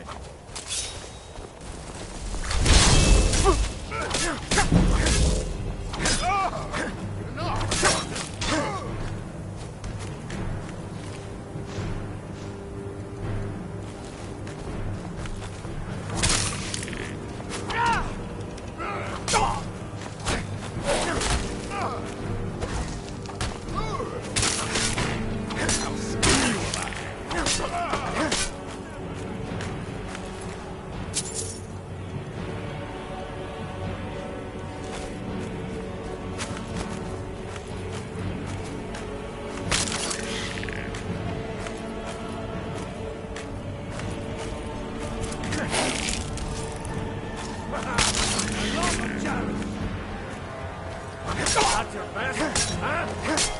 way. That's your best, huh?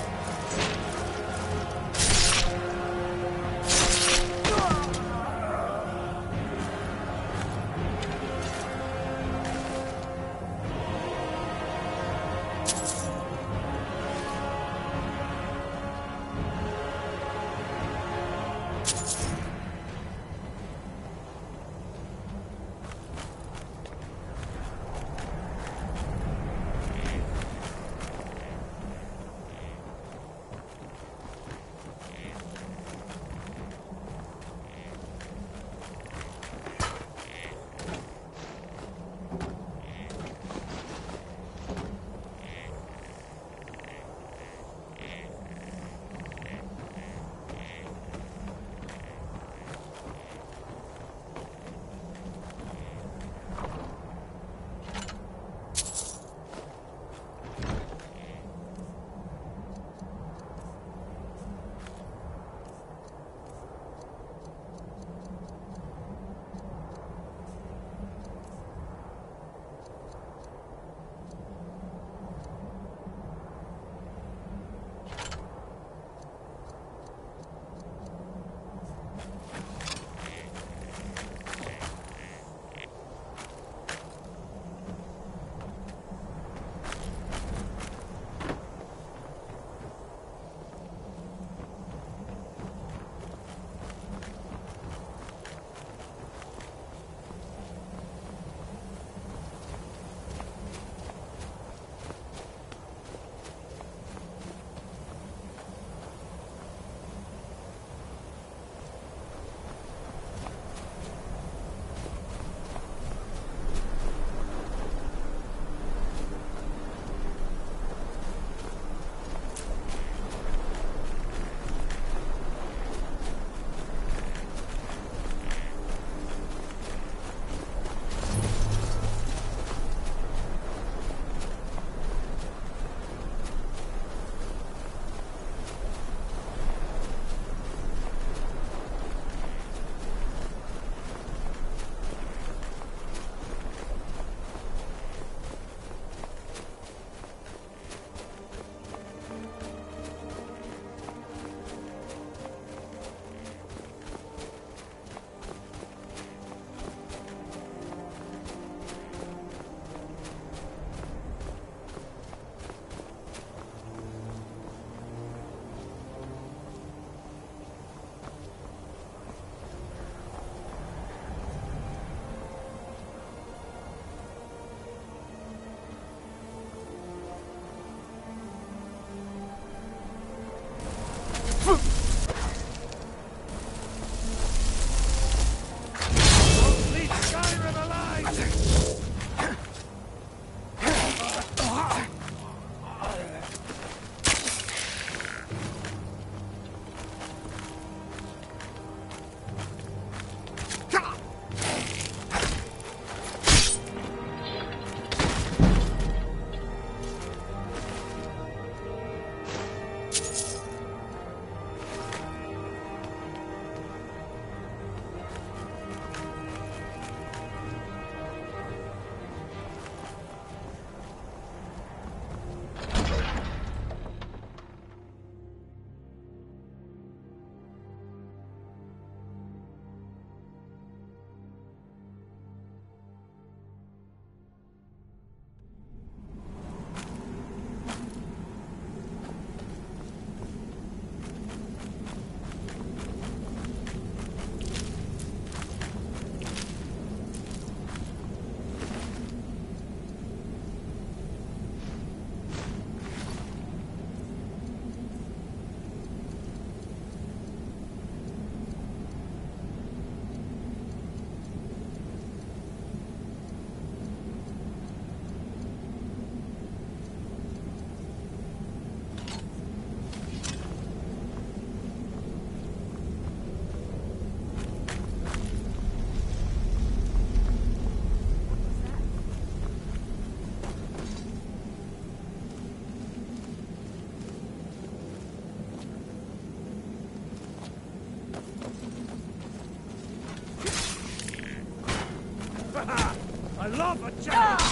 off a chance!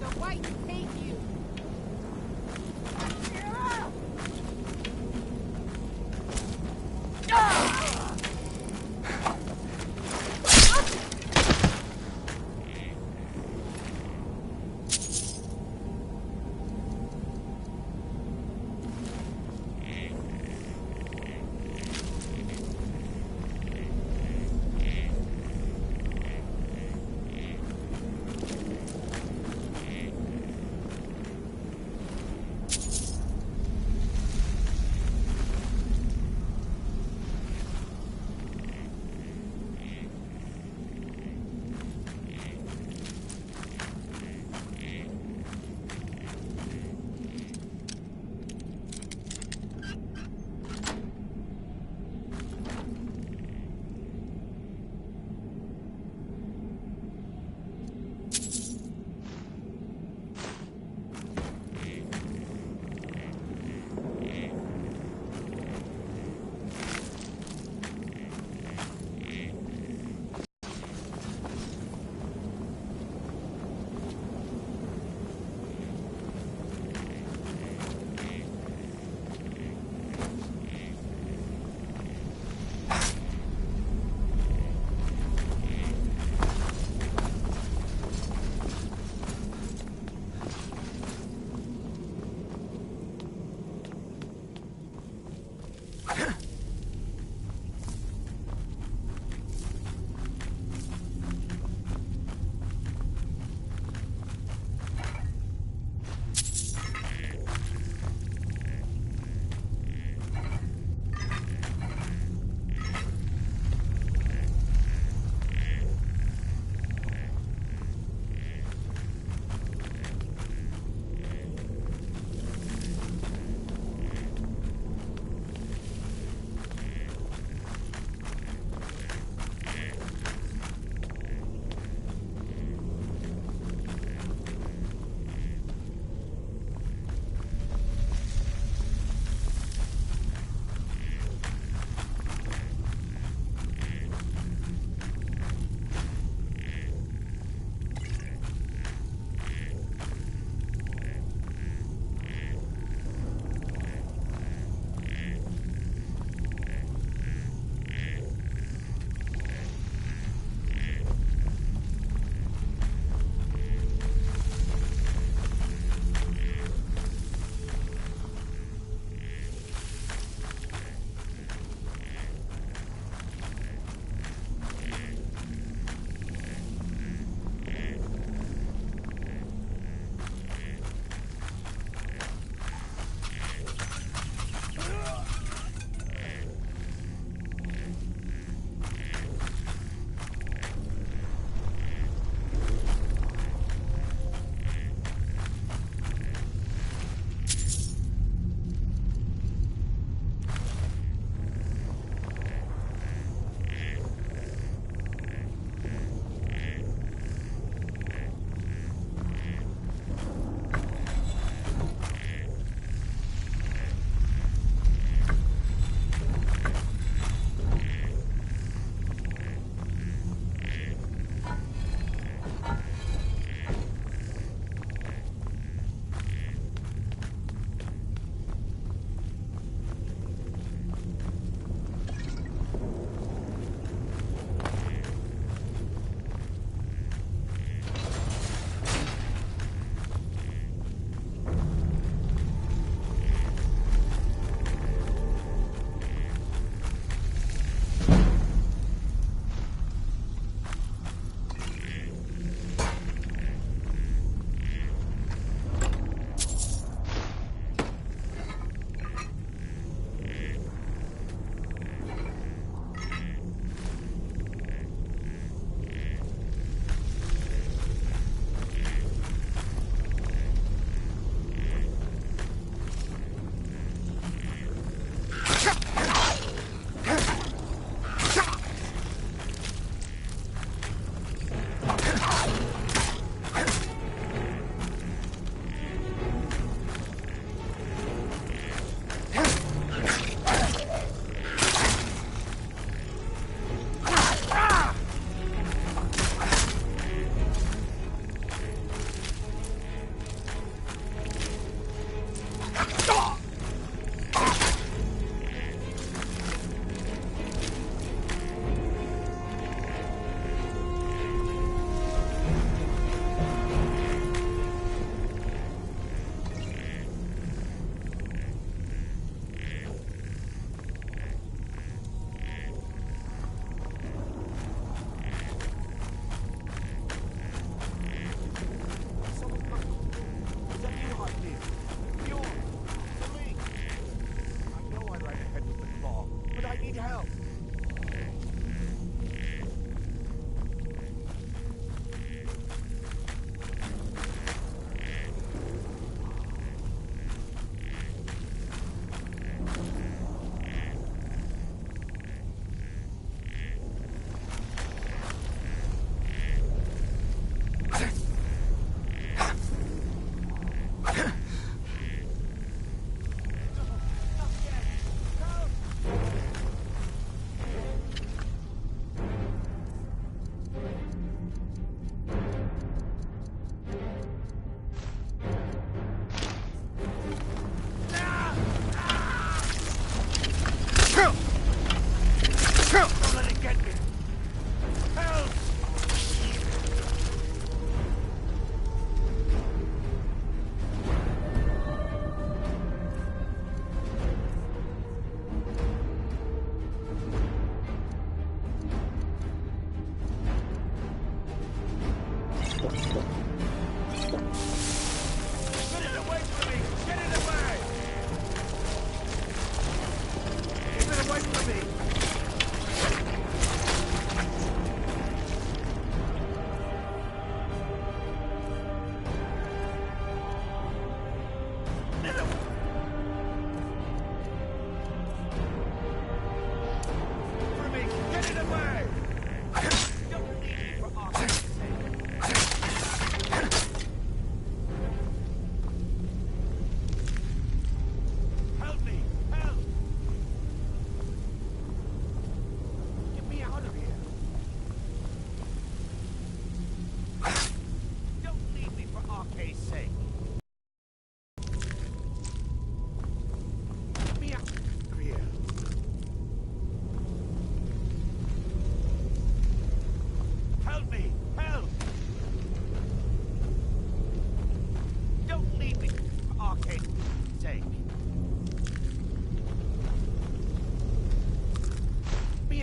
The whites hate you. Don't let it get me! Help!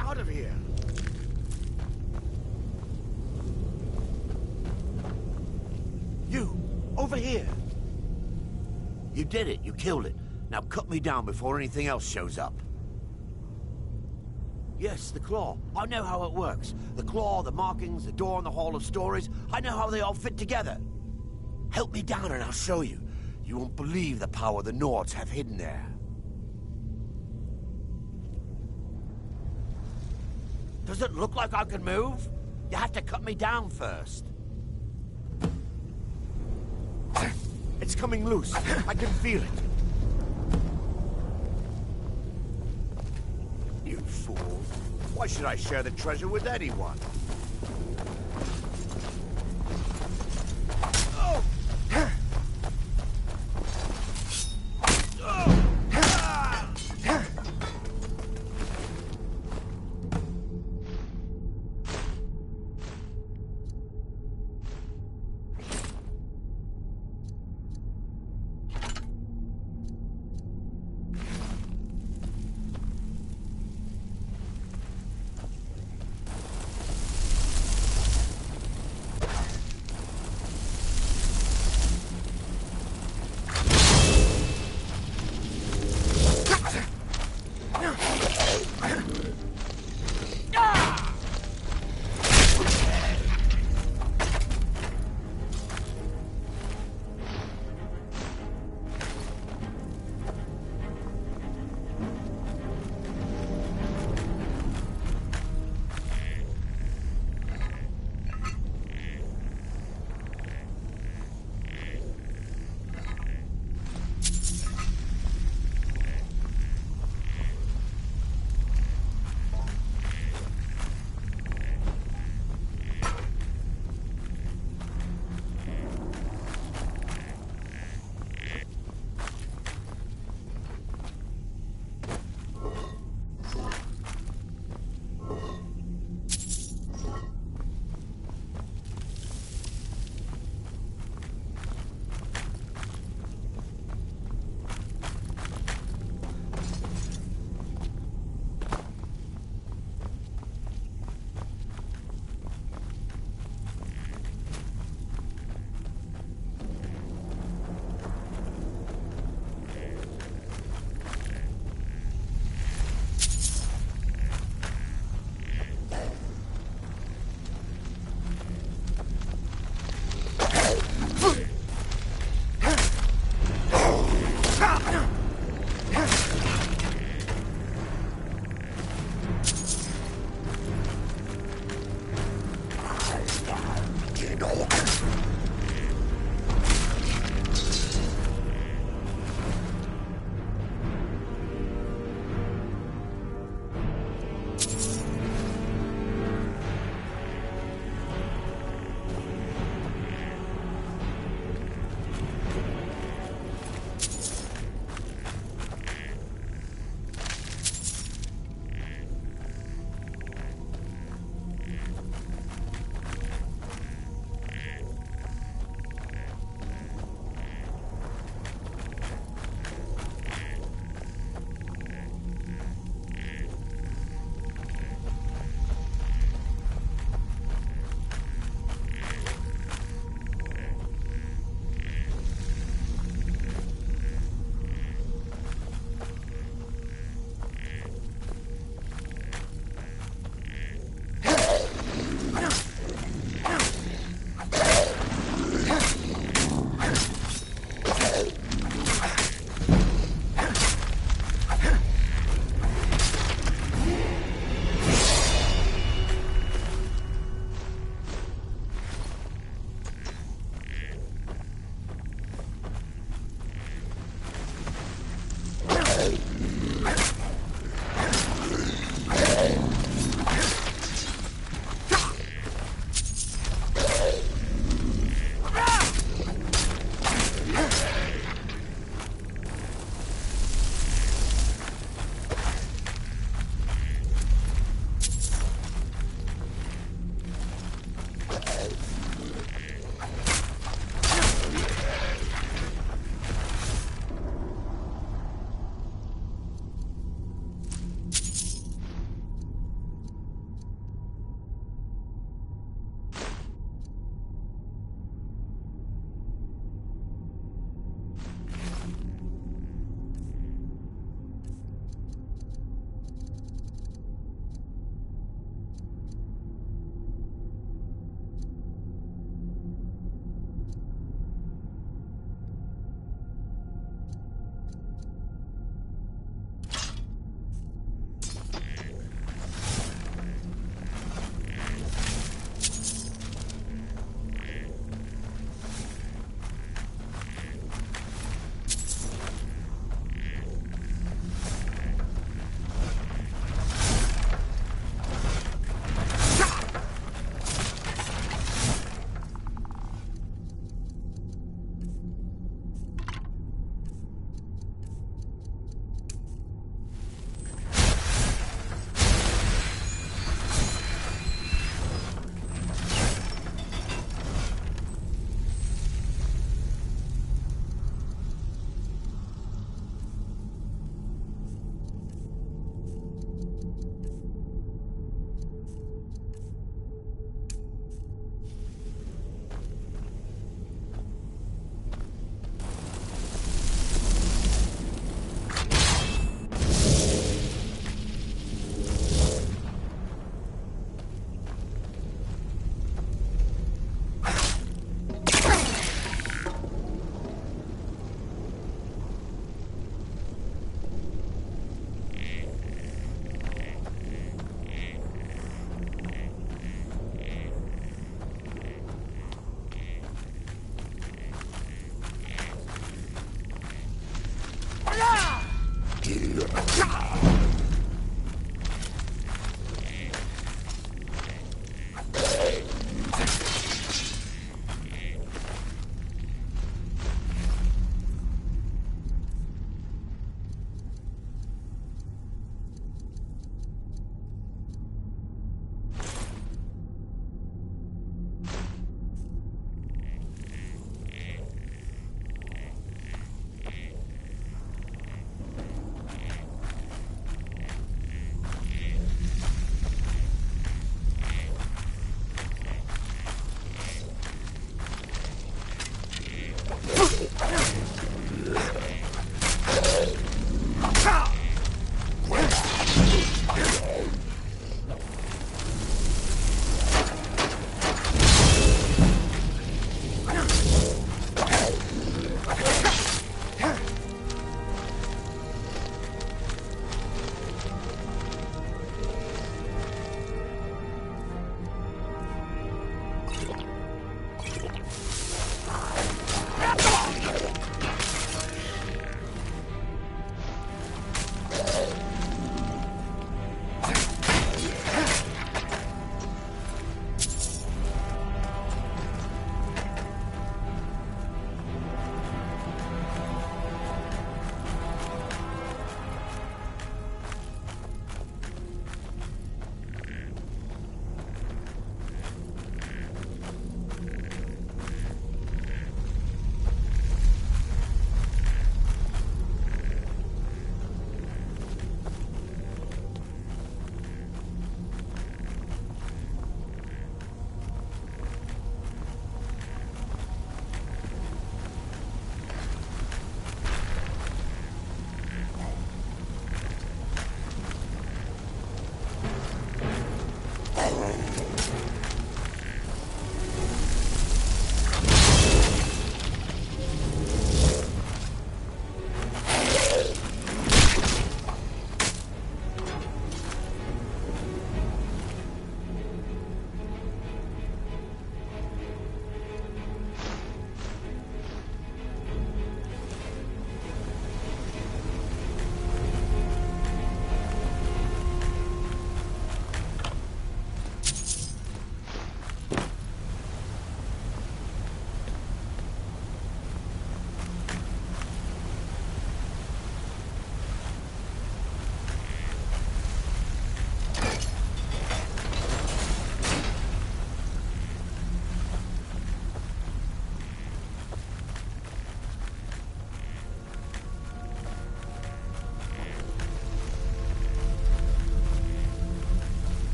Out of here! You! Over here! You did it. You killed it. Now cut me down before anything else shows up. Yes, the claw. I know how it works. The claw, the markings, the door in the Hall of Stories. I know how they all fit together. Help me down and I'll show you. You won't believe the power the Nords have hidden there. Does it look like I can move? You have to cut me down first. It's coming loose. I can feel it. You fool. Why should I share the treasure with anyone? Oh!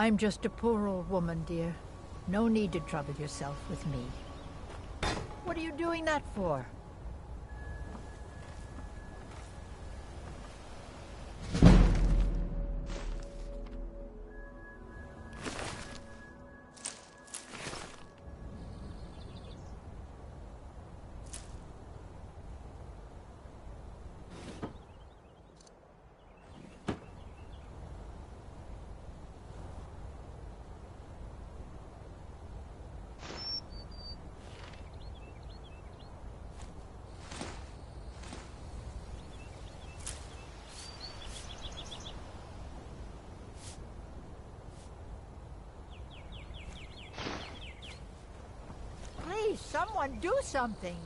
I'm just a poor old woman, dear. No need to trouble yourself with me. What are you doing that for? Please, someone do something.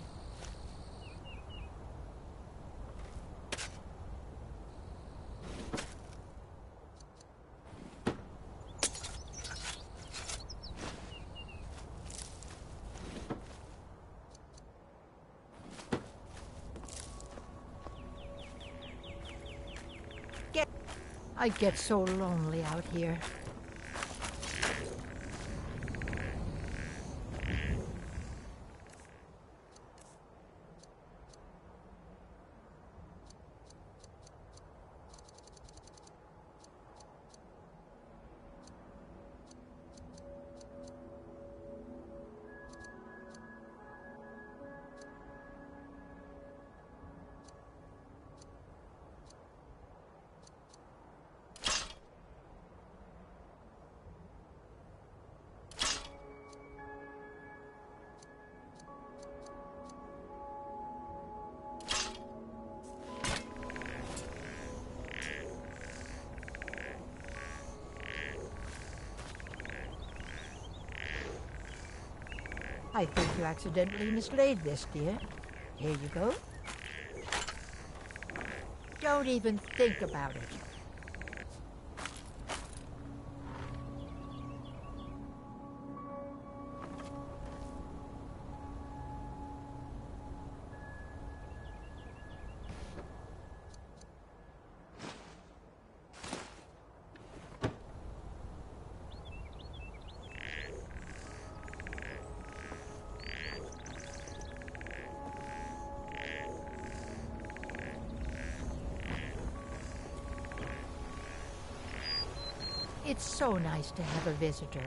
I get so lonely out here. I think you accidentally mislaid this, dear. Here you go. Don't even think about it. It's so nice to have a visitor.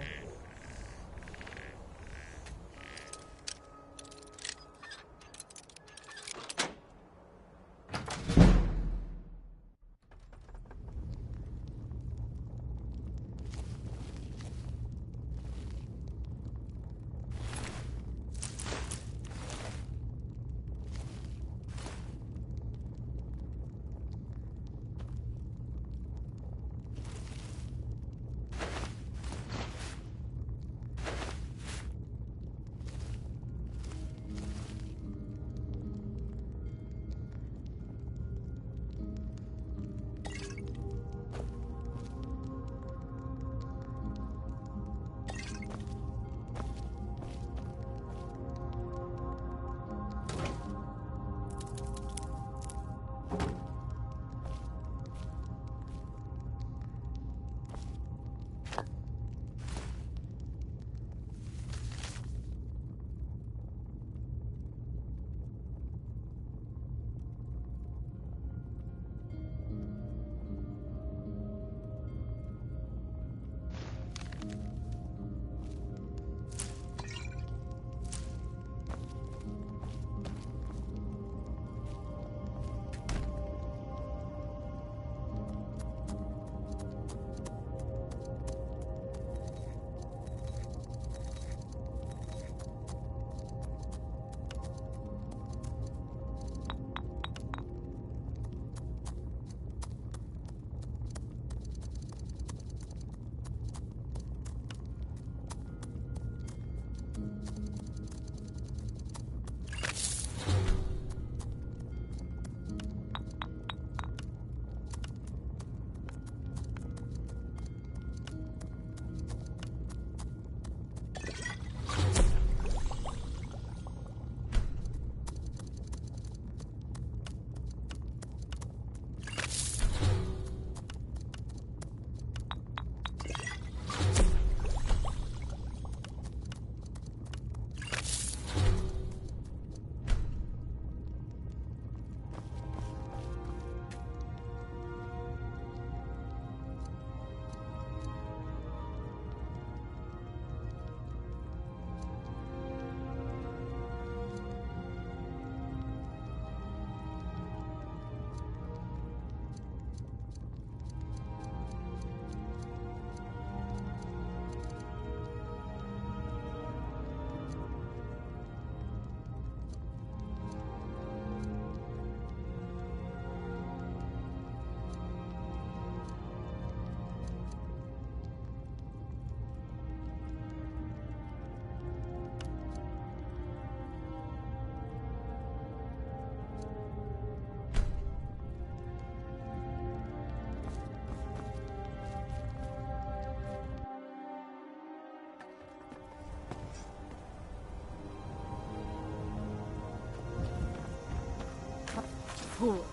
fool.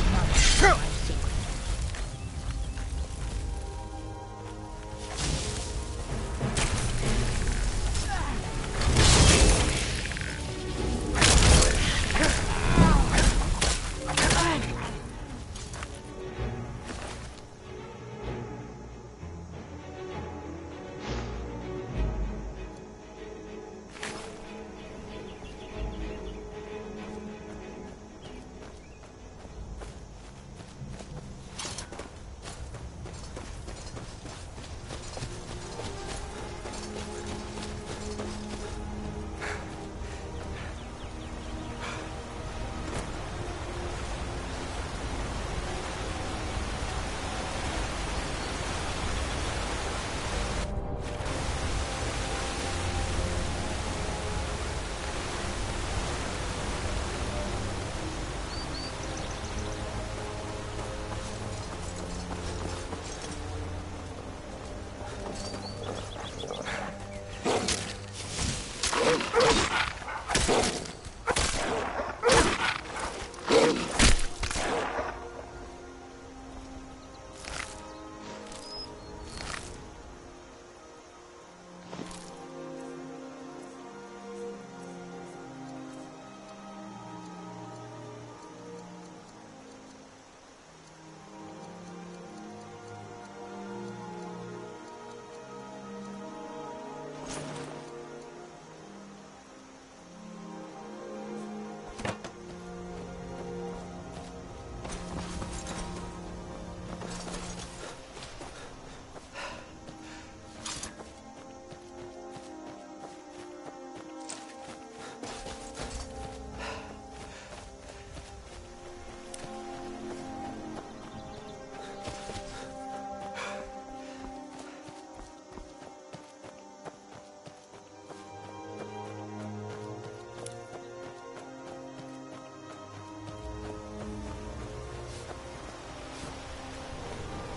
Now that's my secret.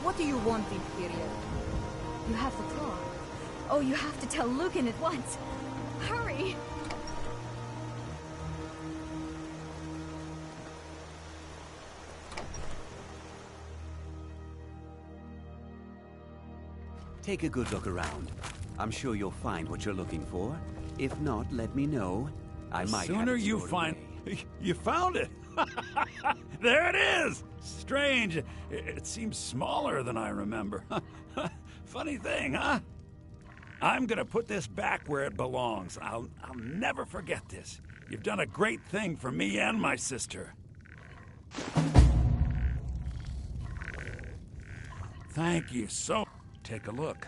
What do you want, Imperial? You have the claw. Oh, you have to tell Lucan at once. Hurry! Take a good look around. I'm sure you'll find what you're looking for. If not, let me know. I might have Sooner it you stored find... away. You found it! There it is! Strange. It seems smaller than I remember. Funny thing, huh? I'm gonna put this back where it belongs. I'll never forget this. You've done a great thing for me and my sister. Thank you so... Take a look.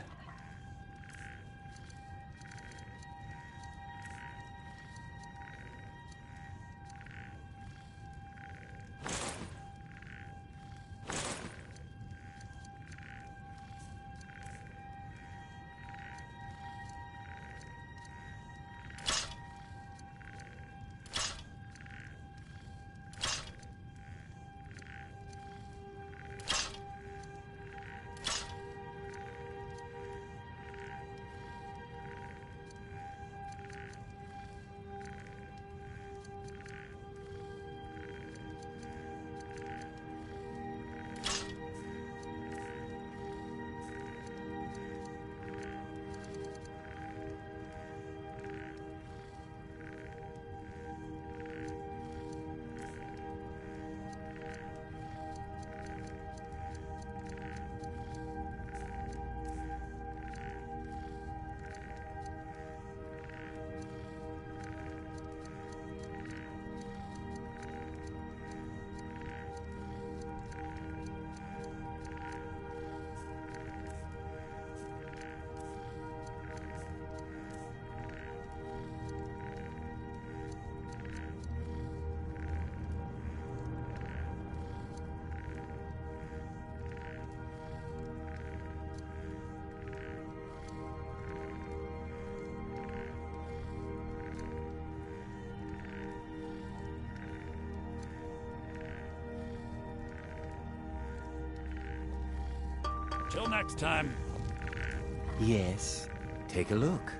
Till next time. Yes. Take a look.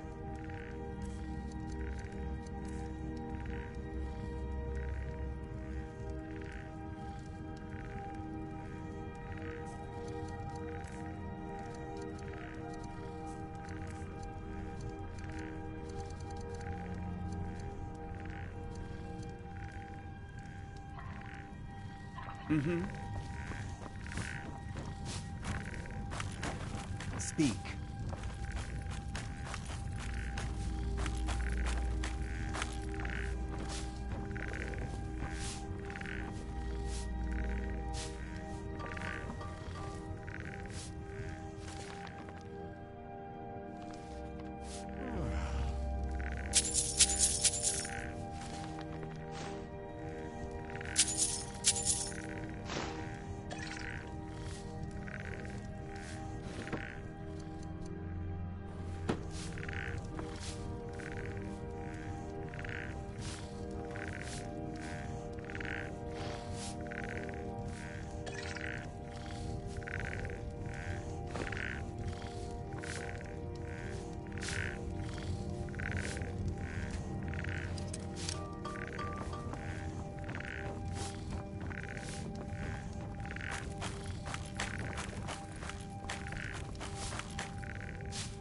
Speak.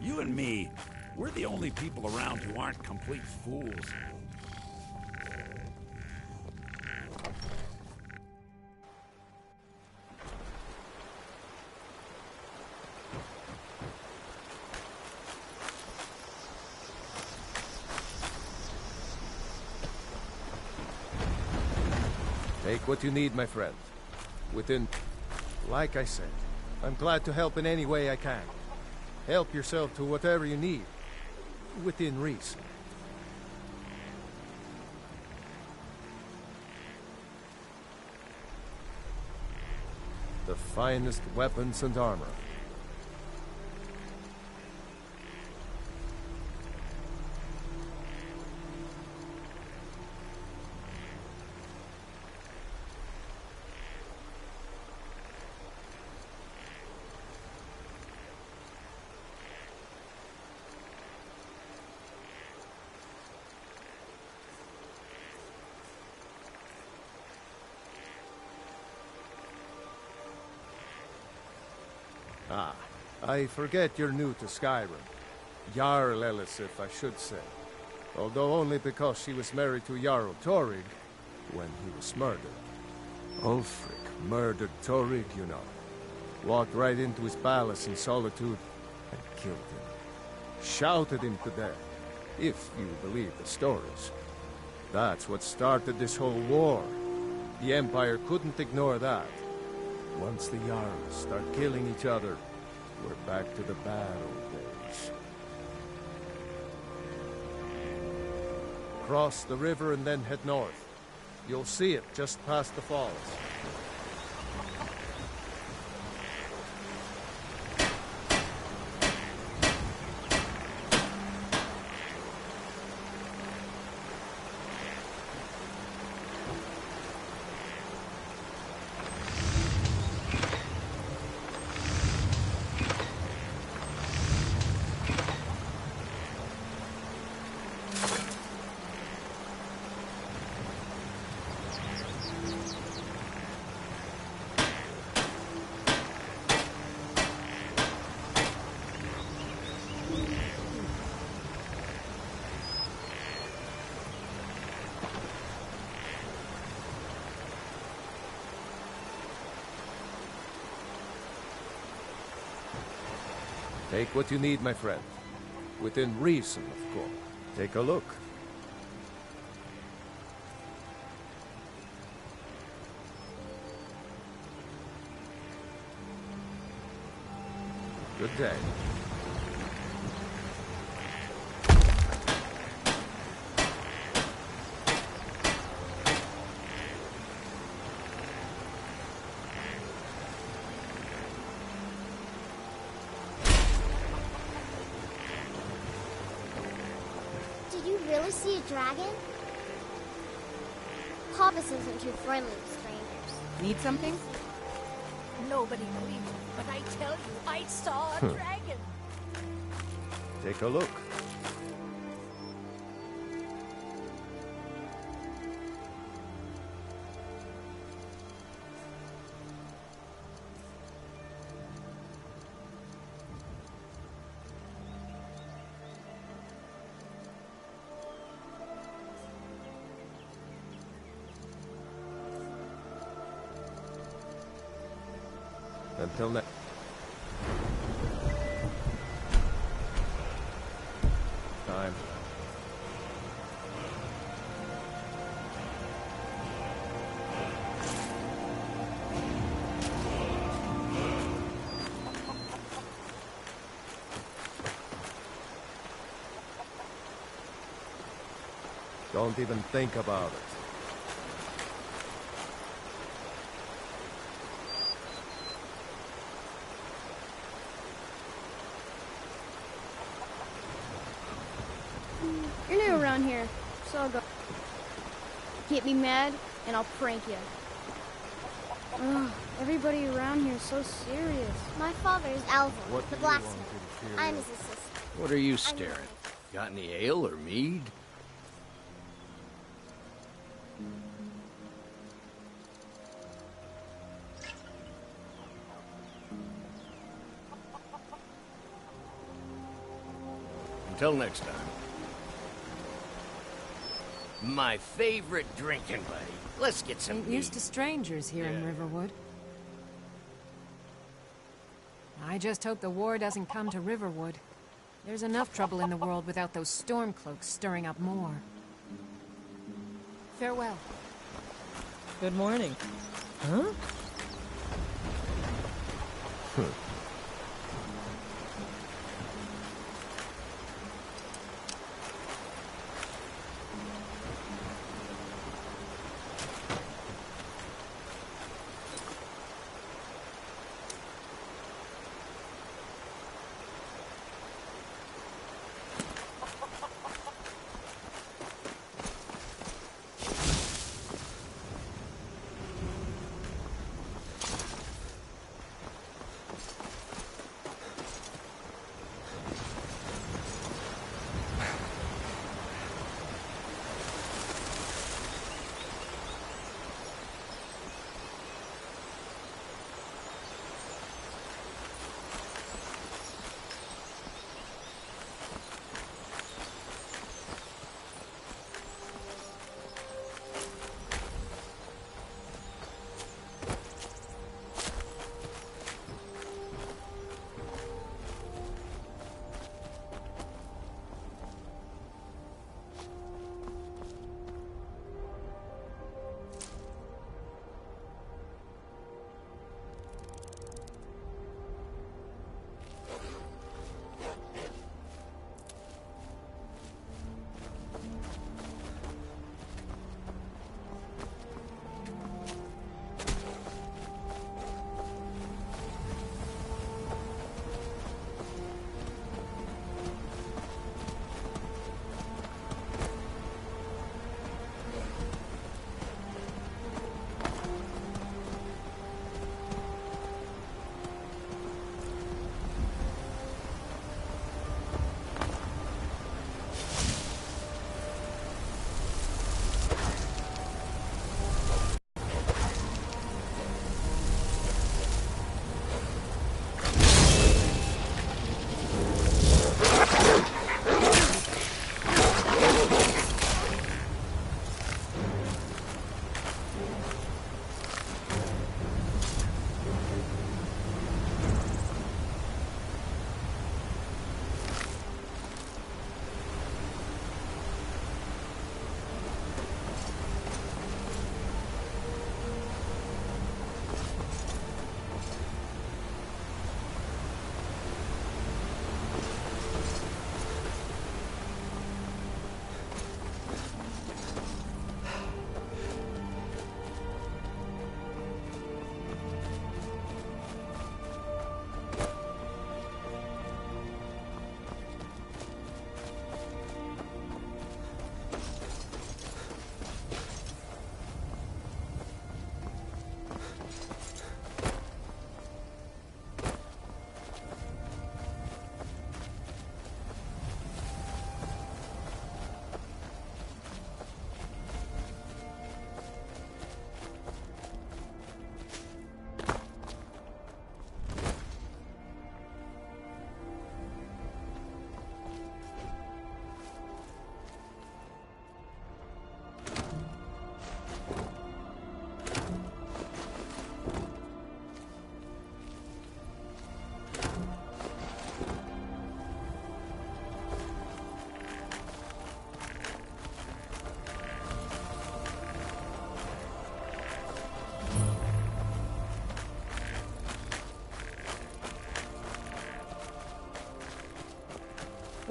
You and me, we're the only people around who aren't complete fools. Take what you need, my friend. Like I said, I'm glad to help in any way I can. Help yourself to whatever you need, within reason. The finest weapons and armor. Ah, I forget you're new to Skyrim. Jarl Elisif, I should say. Although only because she was married to Jarl Torrig when he was murdered. Ulfric murdered Torrig, you know. Walked right into his palace in Solitude and killed him. Shouted him to death, if you believe the stories. That's what started this whole war. The Empire couldn't ignore that. Once the Jarls start killing each other, we're back to the bad old days. Cross the river and then head north. You'll see it just past the falls. Take what you need, my friend. Within reason, of course. Take a look. Good day. Did you really see a dragon? Hobbs isn't too friendly with strangers. Need something? Nobody believes me, but I tell you, I saw a dragon. Take a look. Until next time. Don't even think about it. You're new around here, so I'll go. Get me mad, and I'll prank you. Ugh, everybody around here is so serious. My father is Alvin, What the do you want blacksmith. to hear? I'm his assistant. What are you staring? Got any ale or mead? Until next time. My favorite drinking buddy. Let's get some Ain't used to strangers here in Riverwood. I just hope the war doesn't come to Riverwood. There's enough trouble in the world without those stormcloaks stirring up more. Farewell. Good morning. Huh?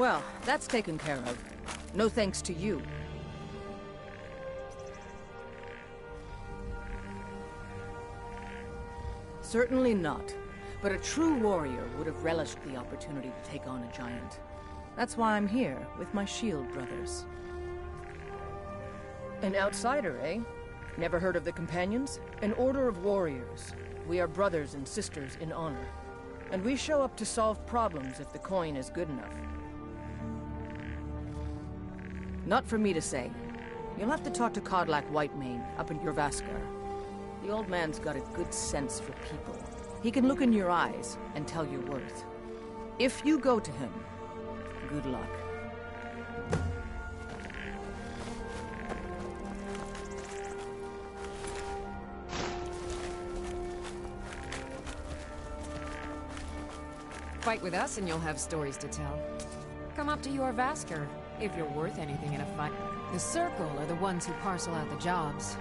Well, that's taken care of. No thanks to you. Certainly not. But a true warrior would have relished the opportunity to take on a giant. That's why I'm here, with my shield brothers. An outsider, eh? Never heard of the Companions? An order of warriors. We are brothers and sisters in honor. And we show up to solve problems if the coin is good enough. Not for me to say. You'll have to talk to Kodlak Whitemane up in Jorvaskar. The old man's got a good sense for people. He can look in your eyes and tell your worth. If you go to him, good luck. Fight with us and you'll have stories to tell. Come up to Jorvaskar, if you're worth anything in a fight. The Circle are the ones who parcel out the jobs.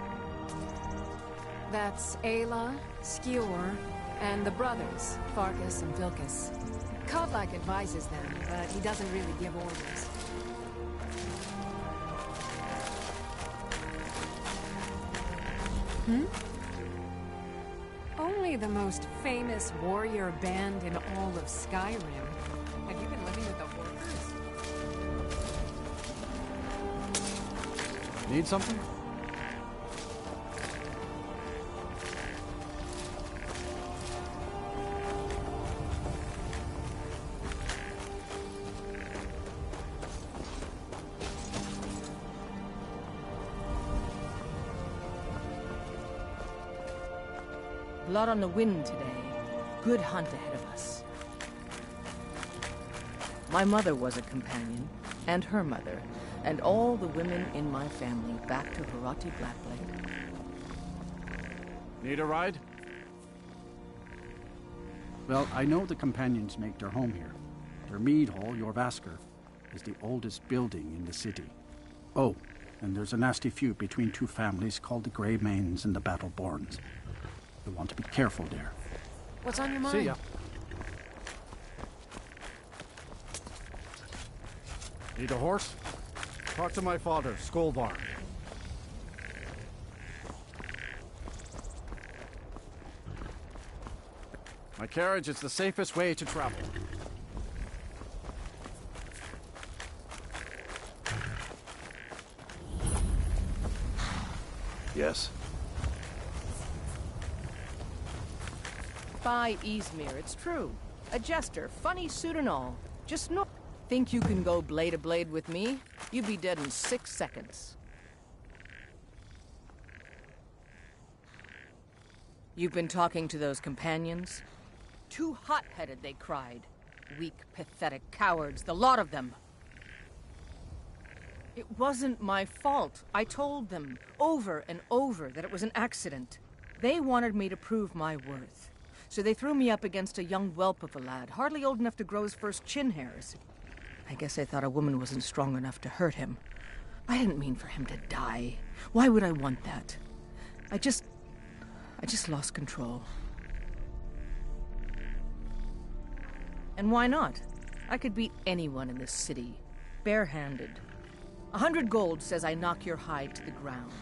That's Ayla, Skjor, and the brothers, Farkas and Vilkas. Kodlak advises them, but he doesn't really give orders. Only the most famous warrior band in all of Skyrim. Have you been living with the workers? Need something? Blood on the wind today. Good hunt ahead of us. My mother was a companion, and her mother, and all the women in my family back to Harati Blackblade. Need a ride? Well, I know the Companions make their home here. Their mead hall, Jorvaskar, is the oldest building in the city. Oh, and there's a nasty feud between two families called the Grey Manes and the Battleborns. You'll want to be careful there. What's on your mind? See ya. Need a horse? Talk to my father, Skolvarn. My carriage is the safest way to travel. Yes? By Izmir, it's true. A jester, funny suit and all. Just no... Think you can go blade to blade with me? You'd be dead in 6 seconds. You've been talking to those companions? Too hot-headed, they cried. Weak, pathetic cowards, the lot of them. It wasn't my fault. I told them, over and over, that it was an accident. They wanted me to prove my worth. So they threw me up against a young whelp of a lad, hardly old enough to grow his first chin hairs. I guess they thought a woman wasn't strong enough to hurt him. I didn't mean for him to die. Why would I want that? I just lost control. And why not? I could beat anyone in this city, barehanded. 100 gold says I knock your hide to the ground.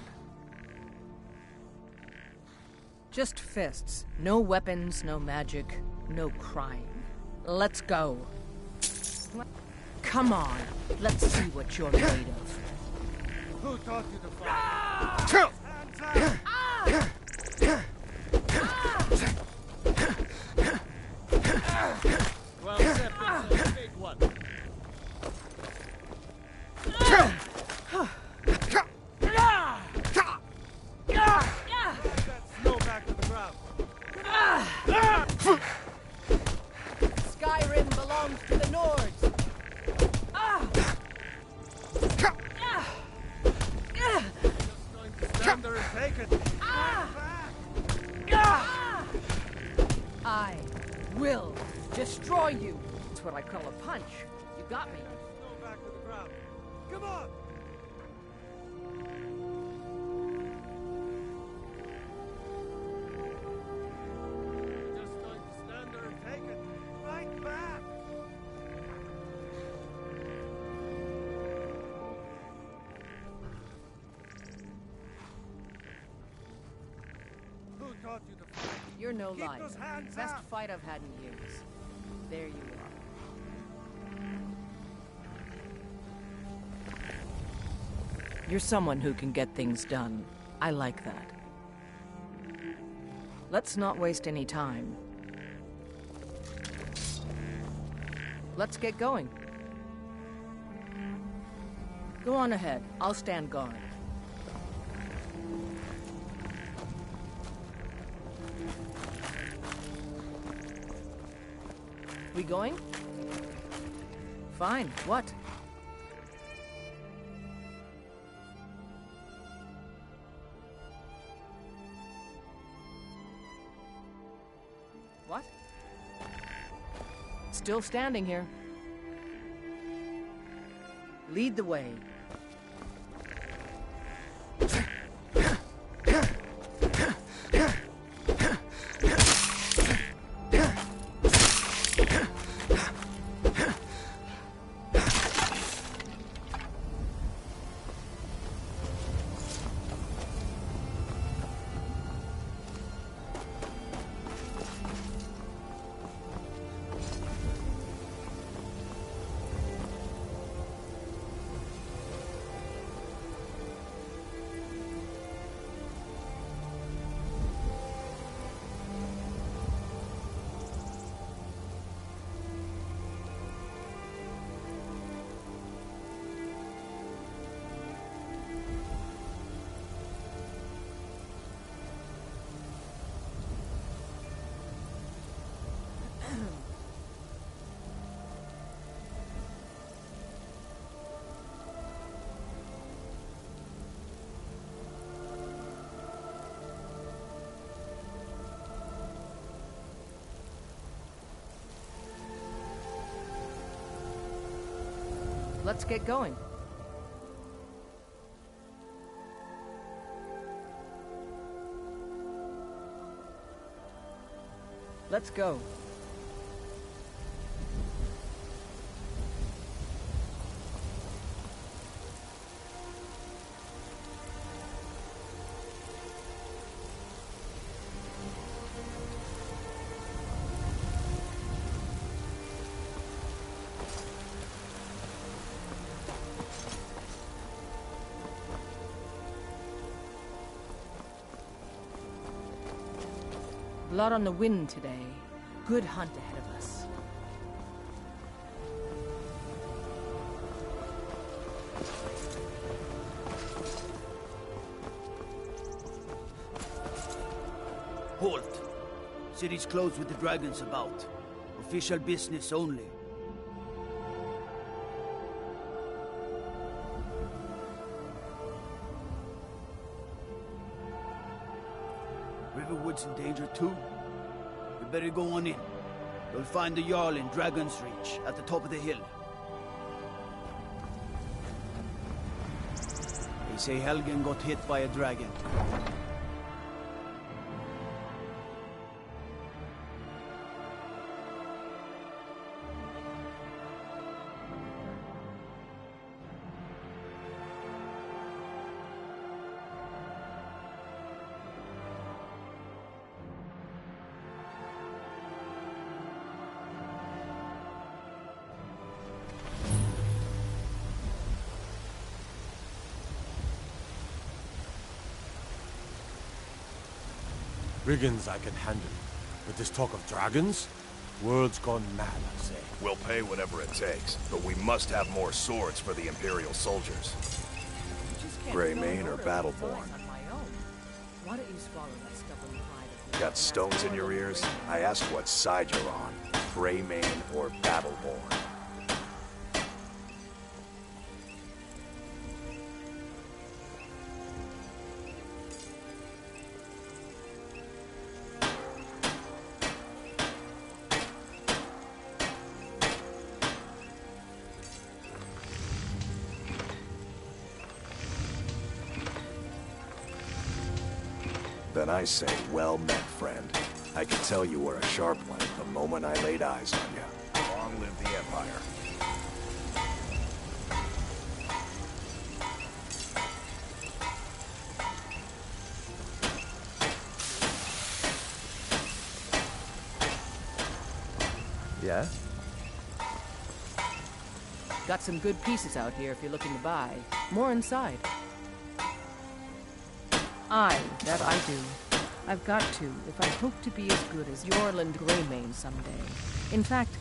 Just fists. No weapons, no magic, no crying. Let's go. Come on. Let's see what you're made of. Who taught you to fight? Well, Zephyr's a big one. Skyrim belongs to the Nords. Just going to stand there and take it. I will destroy you. That's what I call a punch. You got me. Go back to the ground. Come on! Just going to stand there and take it. Right back! taught you to fight. You're no Keep liar. those hands Best up. fight I've had in years. There you are. You're someone who can get things done. I like that. Let's not waste any time. Let's get going. Go on ahead. I'll stand guard. We going? Fine. What? What? Still standing here. Lead the way. Let's get going. Let's go. A lot on the wind today. Good hunt ahead of us. Halt! City's closed with the dragons about. Official business only. Riverwood's in danger too. We better go on in. You'll find the Jarl in Dragon's Reach, at the top of the hill. They say Helgen got hit by a dragon. Brigands I can handle. But this talk of dragons? World's gone mad, I say. We'll pay whatever it takes, but we must have more swords for the Imperial soldiers. Greymane or Battleborn? Why don't you swallow that stubborn pride? Got stones in your ears? I asked what side you're on. Greymane or Battleborn? Then I say, well met, friend. I could tell you were a sharp one the moment I laid eyes on you. Long live the Empire. Yeah? Got some good pieces out here if you're looking to buy. More inside. That I do. I've got to, if I hope to be as good as Yorland Greymane someday. In fact,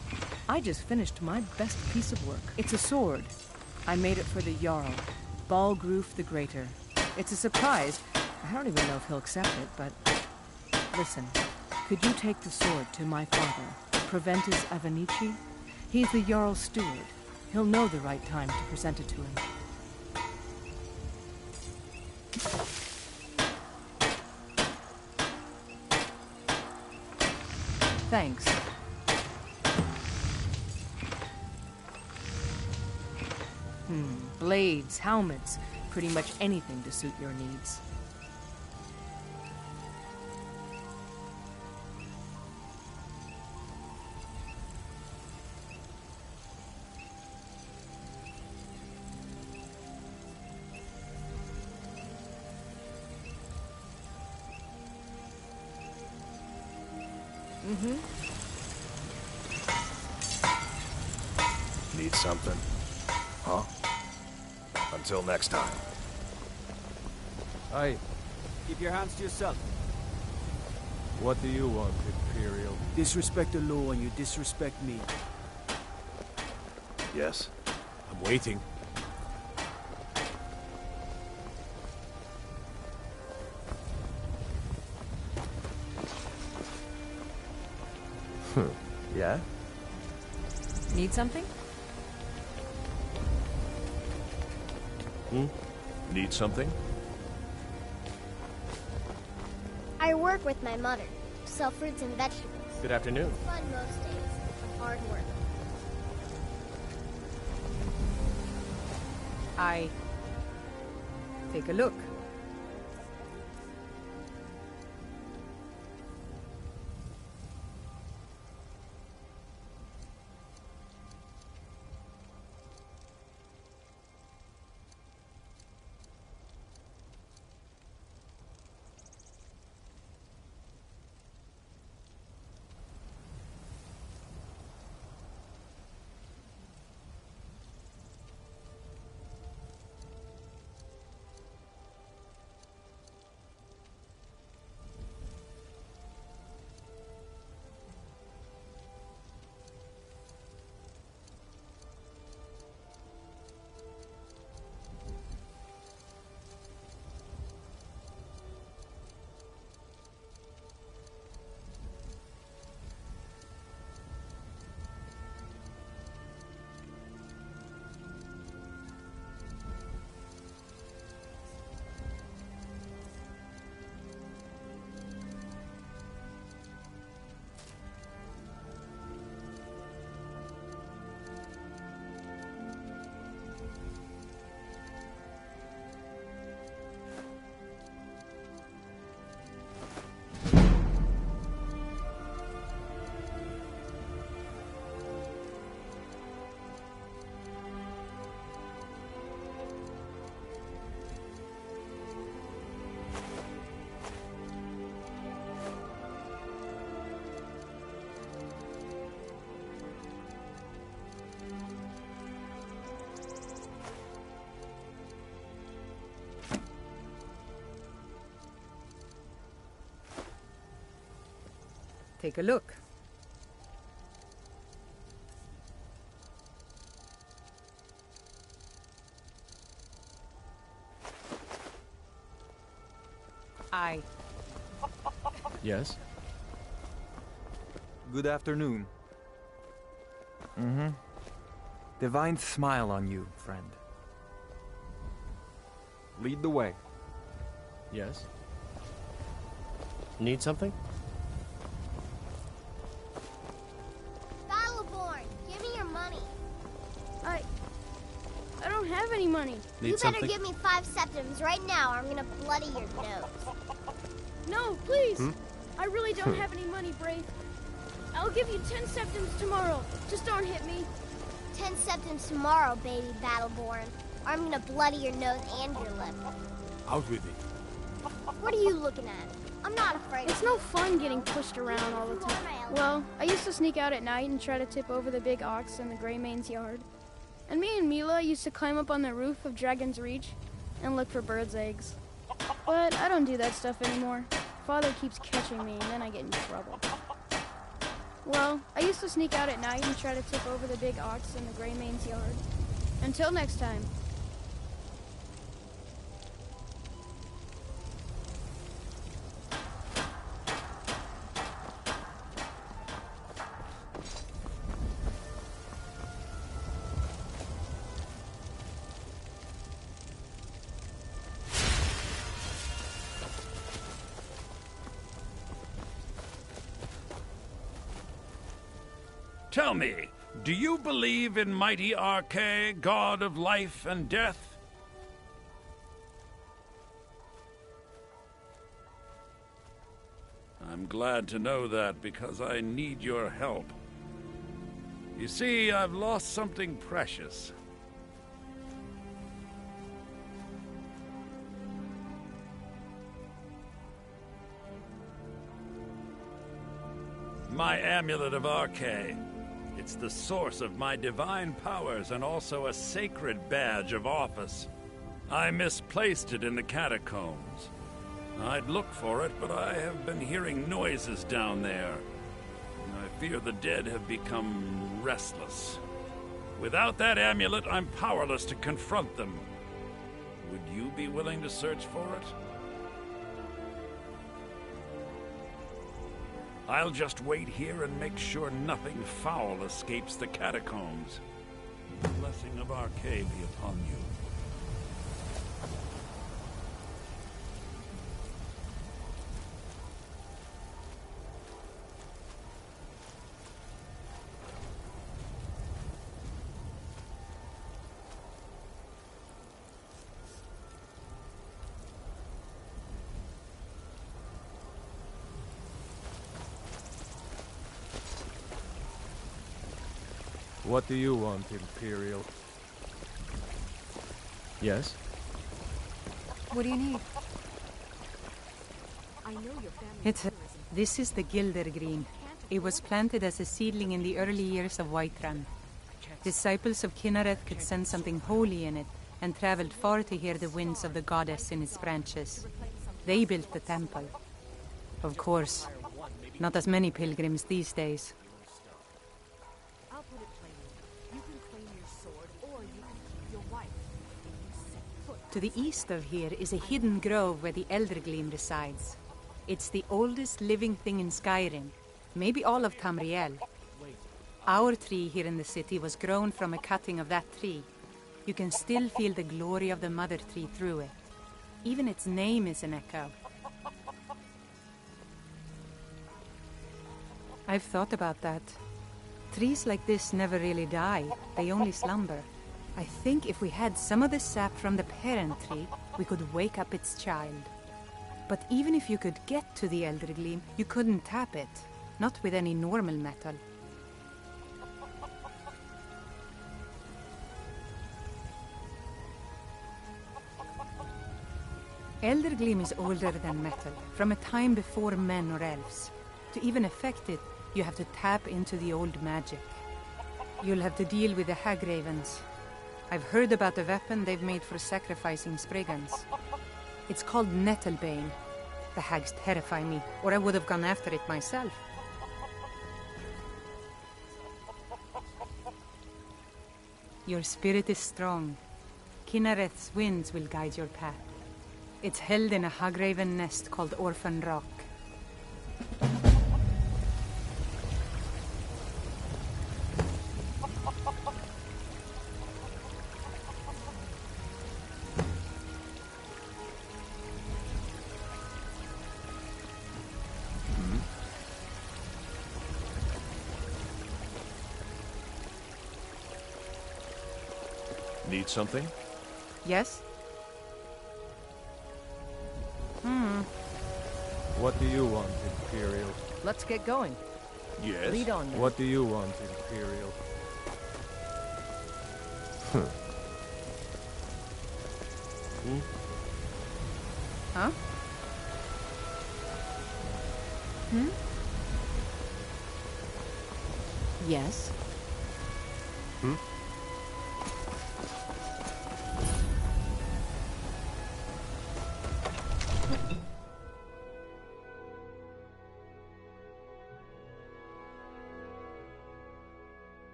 I just finished my best piece of work. It's a sword. I made it for the Jarl, Balgroof the Greater. It's a surprise. I don't even know if he'll accept it, but... Listen, could you take the sword to my father, Proventus Avenici? He's the Jarl's steward. He'll know the right time to present it to him. Thanks. Blades, helmets, pretty much anything to suit your needs. Need something? Huh? Until next time. Aye. Keep your hands to yourself. What do you want, Imperial? Disrespect the law and you disrespect me. Yes? I'm waiting. Yeah? Need something? Need something? I work with my mother. Sell fruits and vegetables. Good afternoon. It's fun most days. But hard work. Take a look. Take a look. Yes? Good afternoon. Divine smile on you, friend. Lead the way. Yes? Need something? Battleborn, give me your money. I don't have any money. Need You better something? give me 5 septims right now, or I'm gonna bloody your nose. No, please. I really don't have any money, Brave. I'll give you 10 septims tomorrow. Just don't hit me. 10 septims tomorrow, baby Battleborn, or I'm gonna bloody your nose and your lip. Out with it. What are you looking at? I'm not afraid. It's no fun getting pushed around all the time. Well, I used to sneak out at night and try to tip over the big ox in the Grey Main's yard. And me and Mila used to climb up on the roof of Dragon's Reach and look for birds' eggs. But I don't do that stuff anymore. Father keeps catching me and then I get in trouble. Well, I used to sneak out at night and try to tip over the big ox in the Grey Main's yard. Until next time. Tell me, do you believe in mighty Arche, god of life and death? I'm glad to know that because I need your help. You see, I've lost something precious. My amulet of Arche. It's the source of my divine powers and also a sacred badge of office. I misplaced it in the catacombs. I'd look for it, but I have been hearing noises down there. I fear the dead have become restless. Without that amulet, I'm powerless to confront them. Would you be willing to search for it? I'll just wait here and make sure nothing foul escapes the catacombs. The blessing of Arche be upon you. What do you want, Imperial? Yes? What do you need? This is the Gildergreen. It was planted as a seedling in the early years of Whiterun. Disciples of Kynareth could sense something holy in it and traveled far to hear the winds of the goddess in its branches. They built the temple. Of course, not as many pilgrims these days. To the east of here is a hidden grove where the Eldergleam resides. It's the oldest living thing in Skyrim, maybe all of Tamriel. Our tree here in the city was grown from a cutting of that tree. You can still feel the glory of the mother tree through it. Even its name is an echo. I've thought about that. Trees like this never really die, they only slumber. I think if we had some of the sap from the parent tree, we could wake up its child. But even if you could get to the Eldergleam, you couldn't tap it. Not with any normal metal. Eldergleam is older than metal, from a time before men or elves. To even affect it, you have to tap into the old magic. You'll have to deal with the Hagravens. I've heard about the weapon they've made for sacrificing Spriggans. It's called Nettlebane. The hags terrify me, or I would have gone after it myself. Your spirit is strong. Kynareth's winds will guide your path. It's held in a Hagraven nest called Orphan Rock. Need something? Yes? What do you want, Imperial? Let's get going. Yes? Lead on then. What do you want, Imperial? Huh? Hmm? Yes? Hmm?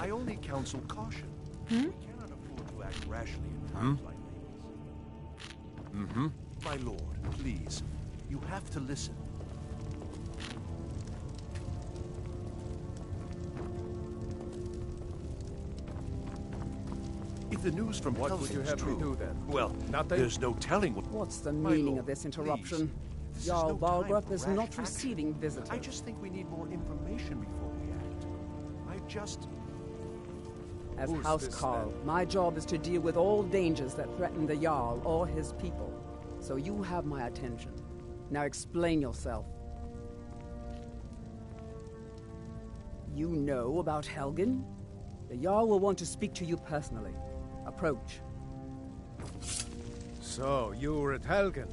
I only counsel caution. Hmm? We cannot afford to act rashly in times like these. Mm-hmm. My lord, please. You have to listen. If the news from What Telford would you is have true, me do then? well, Nothing? there's no telling what... What's the My meaning lord, of this please. interruption? This is Jarl no time Balgrup for is rash not action. receiving visitors. I just think we need more information before we act. As Who's House this, Carl, my job is to deal with all dangers that threaten the Jarl or his people. So you have my attention. Now explain yourself. You know about Helgen? The Jarl will want to speak to you personally. Approach. So, you were at Helgen.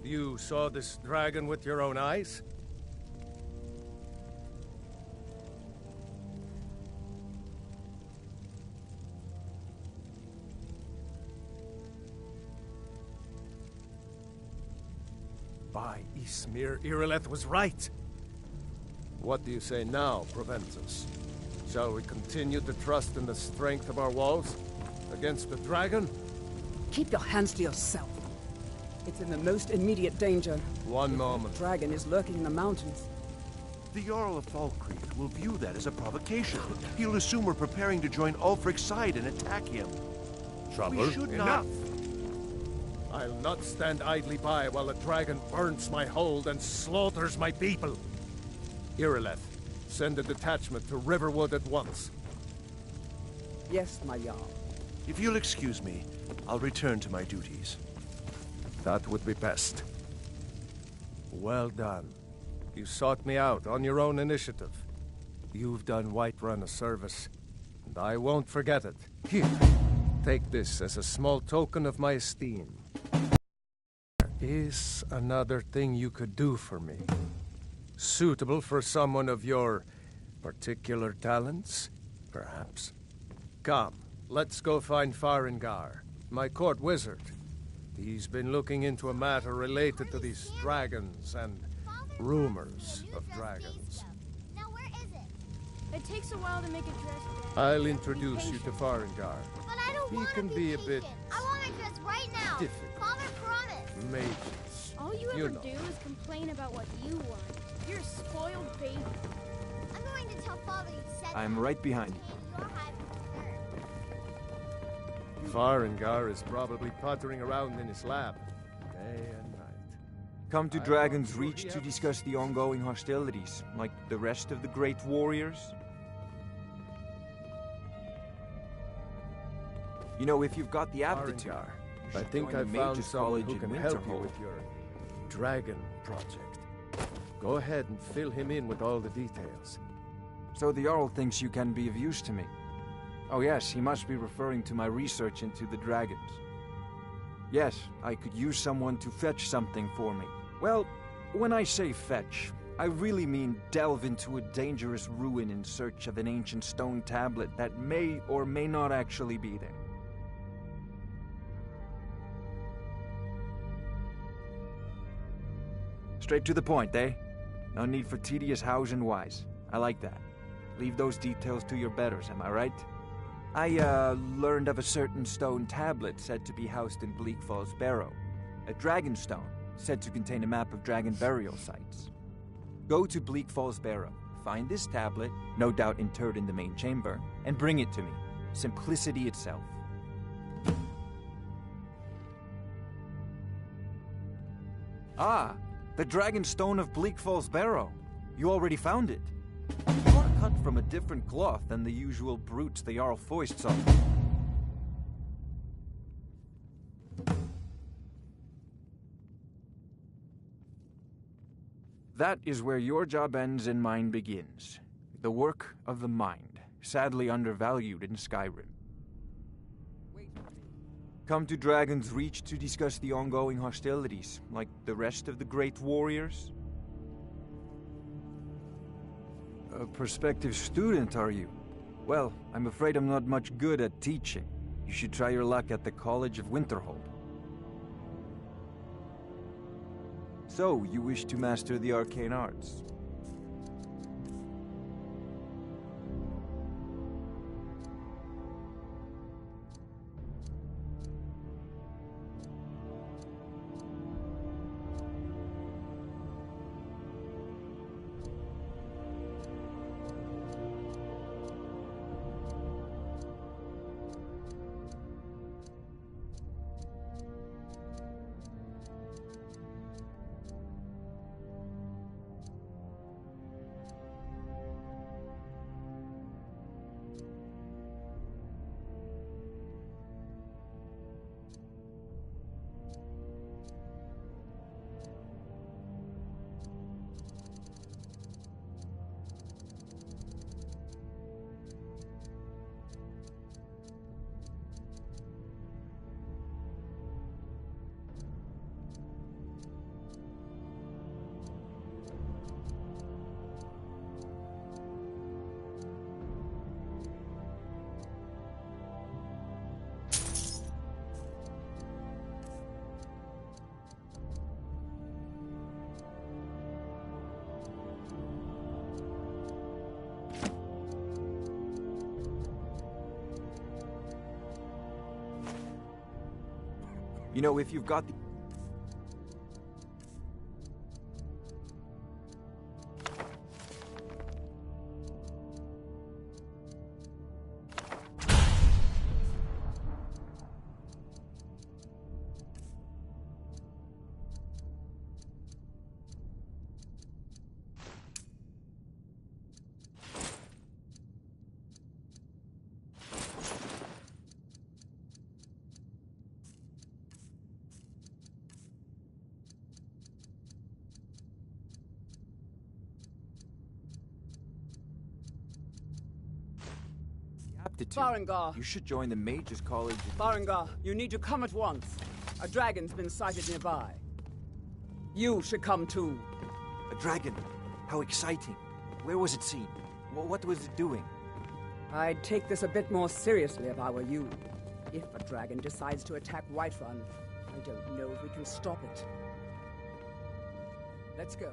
You saw this dragon with your own eyes? By Ismir, Irileth was right. What do you say now, Proventus? Shall we continue to trust in the strength of our walls? Against the dragon? Keep your hands to yourself. It's in the most immediate danger. One moment. The dragon is lurking in the mountains. The Jarl of Falkreath will view that as a provocation. He'll assume we're preparing to join Ulfric's side and attack him. Trouble? We should not... Enough! I'll not stand idly by while the dragon burns my hold and slaughters my people. Irileth, send a detachment to Riverwood at once. Yes, my Jarl. If you'll excuse me, I'll return to my duties. That would be best. Well done. You sought me out on your own initiative. You've done Whiterun a service, and I won't forget it. Here, take this as a small token of my esteem. There is another thing you could do for me. Suitable for someone of your particular talents, perhaps. Come, let's go find Farengar, my court wizard. He's been looking into a matter related to these dragons and rumors of dragons. Now where is it? It takes a while to make a dress. I'll introduce you to Farengar. But I don't He want to can be a patient. bit I want my dress right now. difficult. Father promised. Mages. All you You ever know. do is complain about what you want. You're a spoiled baby. I'm going to tell Father you said I'm that. right behind you. And your hide will Farengar is probably pottering around in his lab, day and night. Come to Dragon's Reach to discuss the ongoing hostilities, like the rest of the great warriors? You know, if you've got the aptitude, Farengar, you I should think join I the found Mages someone College who in can help you Winterhold. with your dragon project. Go ahead and fill him in with all the details. So the Jarl thinks you can be of use to me. Oh yes, he must be referring to my research into the dragons. Yes, I could use someone to fetch something for me. Well, when I say fetch, I really mean delve into a dangerous ruin in search of an ancient stone tablet that may or may not actually be there. Straight to the point, eh? No need for tedious hows and whys. I like that. Leave those details to your betters, am I right? I, learned of a certain stone tablet said to be housed in Bleak Falls Barrow. A dragon stone, said to contain a map of dragon burial sites. Go to Bleak Falls Barrow, find this tablet, no doubt interred in the main chamber, and bring it to me. Simplicity itself. Ah, the dragon stone of Bleak Falls Barrow. You already found it. You are cut from a different cloth than the usual brutes the Jarl foists on. That is where your job ends and mine begins. The work of the mind, sadly undervalued in Skyrim. Come to Dragon's Reach to discuss the ongoing hostilities, like the rest of the great warriors? A prospective student, are you? Well, I'm afraid I'm not much good at teaching. You should try your luck at the College of Winterhold. So, you wish to master the arcane arts? You know, if you've got the... Farengar! You should join the Mages College. Farengar, you need to come at once. A dragon's been sighted nearby. You should come too. A dragon? How exciting. Where was it seen? What was it doing? I'd take this a bit more seriously if I were you. If a dragon decides to attack Whiterun, I don't know if we can stop it. Let's go.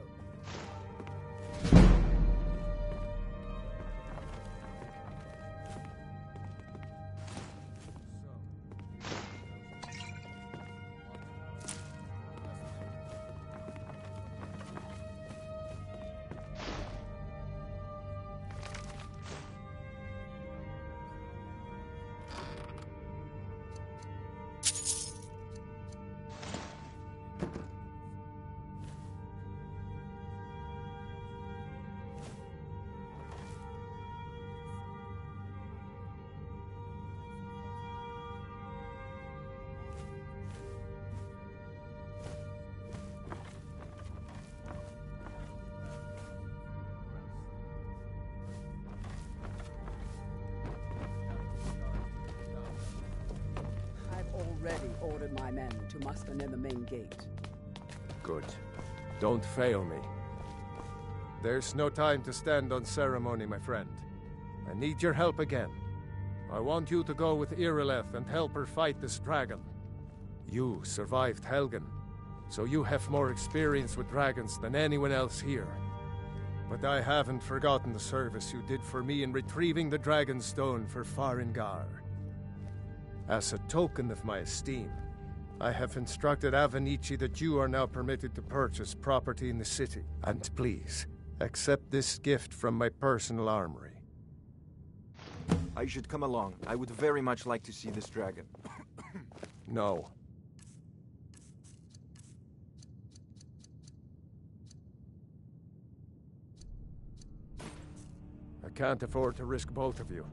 Already ordered my men to muster near the main gate. Good. Don't fail me. There's no time to stand on ceremony, my friend. I need your help again. I want you to go with Irileth and help her fight this dragon. You survived Helgen, so you have more experience with dragons than anyone else here. But I haven't forgotten the service you did for me in retrieving the Dragonstone for Farengar. As a token of my esteem, I have instructed Avenici that you are now permitted to purchase property in the city. And please, accept this gift from my personal armory. I should come along. I would very much like to see this dragon. No. I can't afford to risk both of you.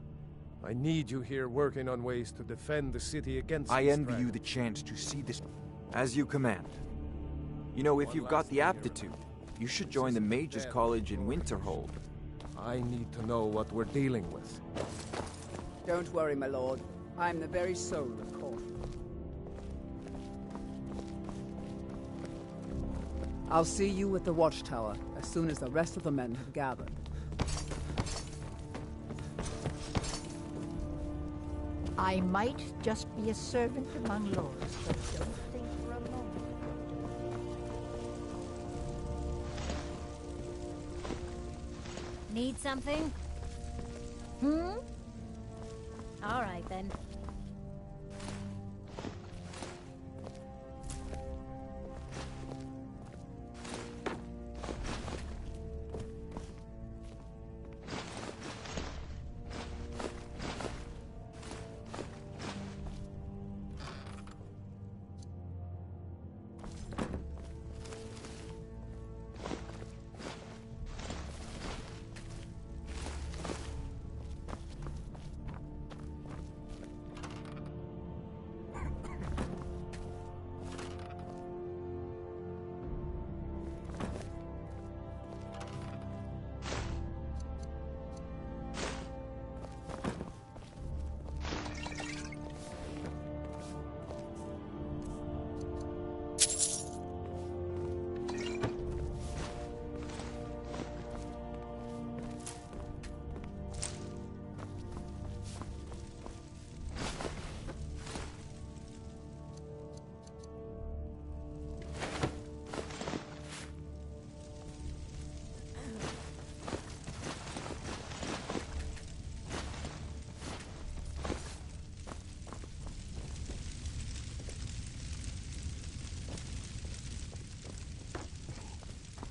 I need you here working on ways to defend the city against I this envy dragon. you the chance to see this as you command. You know, if you've got the aptitude, you should join the Mages College in Winterhold. I need to know what we're dealing with. Don't worry, my lord. I'm the very soul of court. I'll see you at the watchtower as soon as the rest of the men have gathered. I might just be a servant among lords, but don't think for a moment. Need something? All right, then.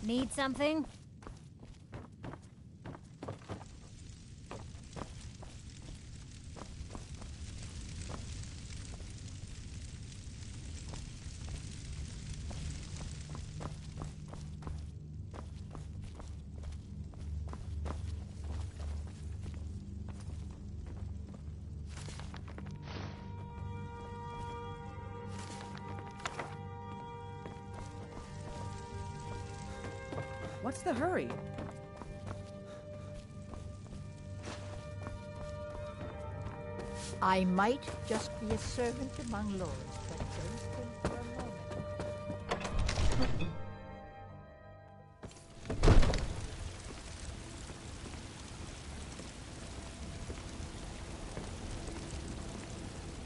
Need something? What's the hurry? I might just be a servant among lords, but don't think for a moment.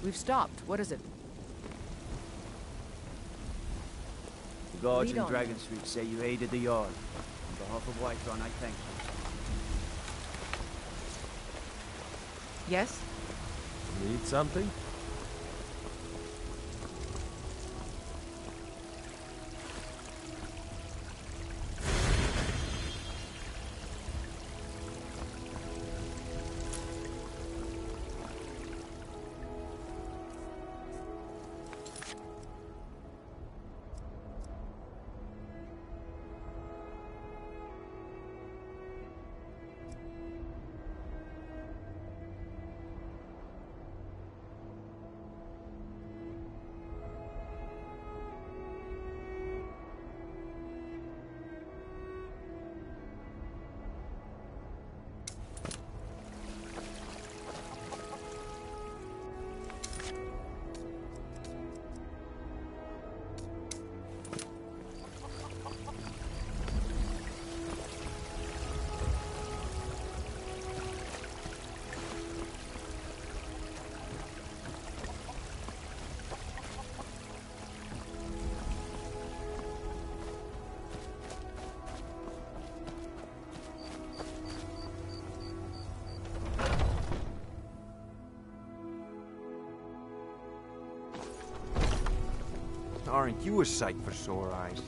We've stopped. What is it? The guards Lead in on. Dragon Street say you aided the Jarl. On behalf of Whiterun, I thank you. Yes? Need something? Aren't you a sight for sore eyes?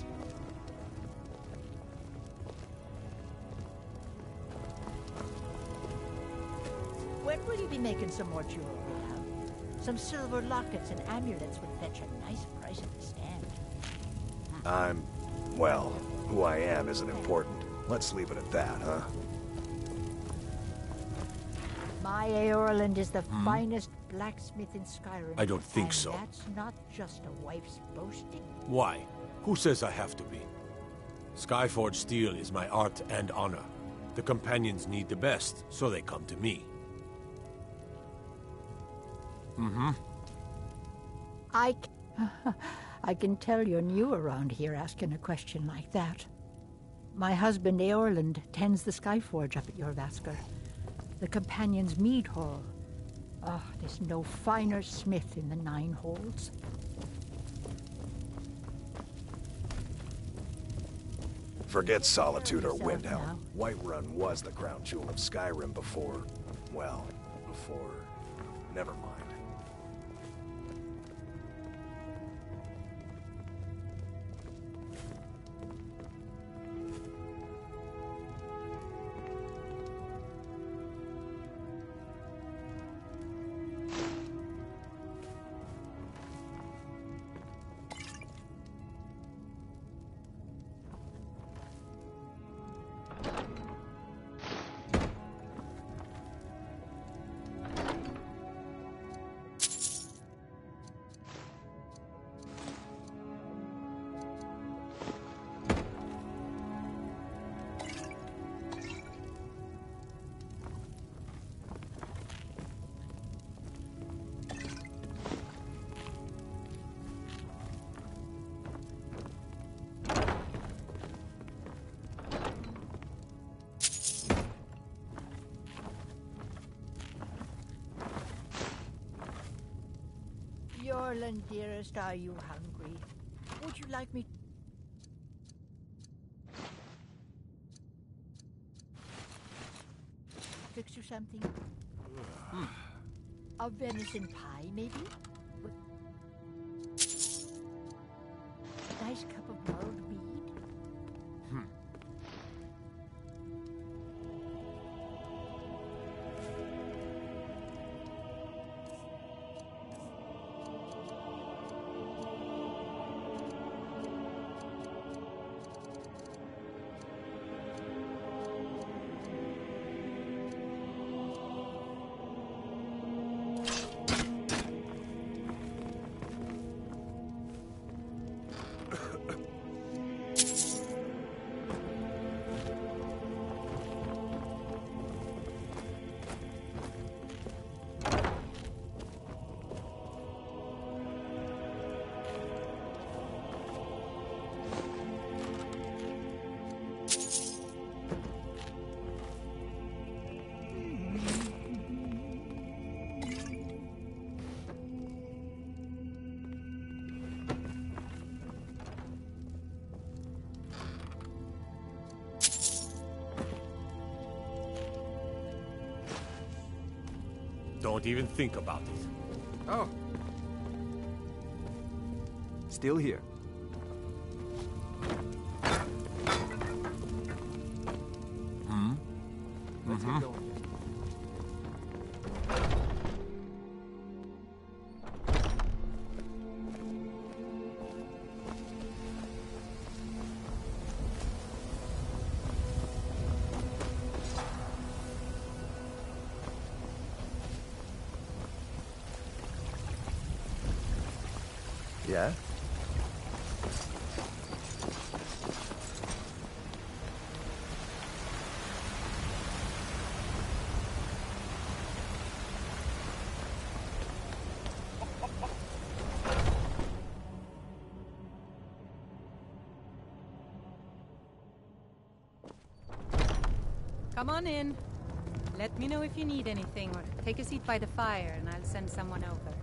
When will you be making some more jewelry, Hal? Some silver lockets and amulets would fetch a nice price at the stand. Well, who I am isn't important. Let's leave it at that, huh? My Eorland is the finest blacksmith in Skyrim. I don't think and so. That's not just a wife's boasting. Why? Who says I have to be? Skyforged steel is my art and honor. The companions need the best, so they come to me. Mm-hmm. I can tell you're new around here asking a question like that. My husband Eorland tends the Skyforge up at Jorvaskr. The Companion's mead hall. Oh, there's no finer smith in the Nine Halls. Forget Solitude or Windhelm. Whiterun was the crown jewel of Skyrim before... well, before... never mind. Eorland, dearest, are you hungry? Would you like me... fix you something? A venison pie, maybe? With a nice cup of mulled mead? Don't even think about it. Oh. Still here. Let's get going. Yeah? Come on in. Let me know if you need anything, or take a seat by the fire, and I'll send someone over.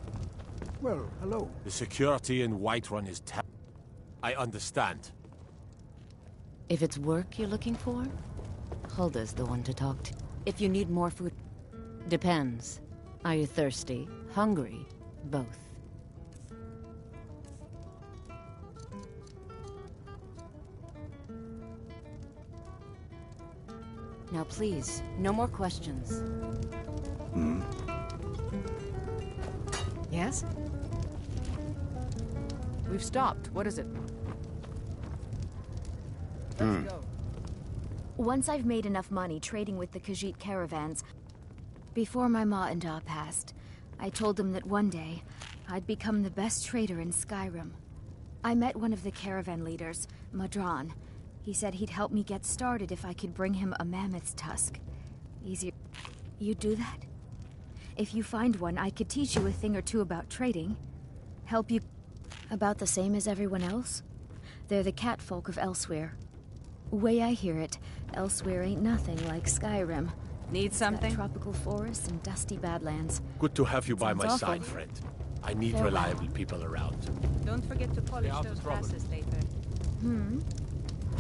Well, hello. The security in Whiterun is I understand. If it's work you're looking for, Hulda's the one to talk to. If you need more food, depends. Are you thirsty? Hungry? Both. Now please, no more questions. Yes? We've stopped. What is it? Let's go. Once I've made enough money trading with the Khajiit caravans, before my ma and Da passed, I told them that one day, I'd become the best trader in Skyrim. I met one of the caravan leaders, Madran. He said he'd help me get started if I could bring him a mammoth's tusk. Easier. You do that? If you find one, I could teach you a thing or two about trading. Help you... About the same as everyone else? They're the catfolk of Elsewhere. Way I hear it, Elsewhere ain't nothing like Skyrim. Need something? Got tropical forests and dusty badlands. Good to have you by my Sounds side, awful. friend. I need Farewell. reliable people around. Don't forget to polish out those of trouble. glasses later. Hmm?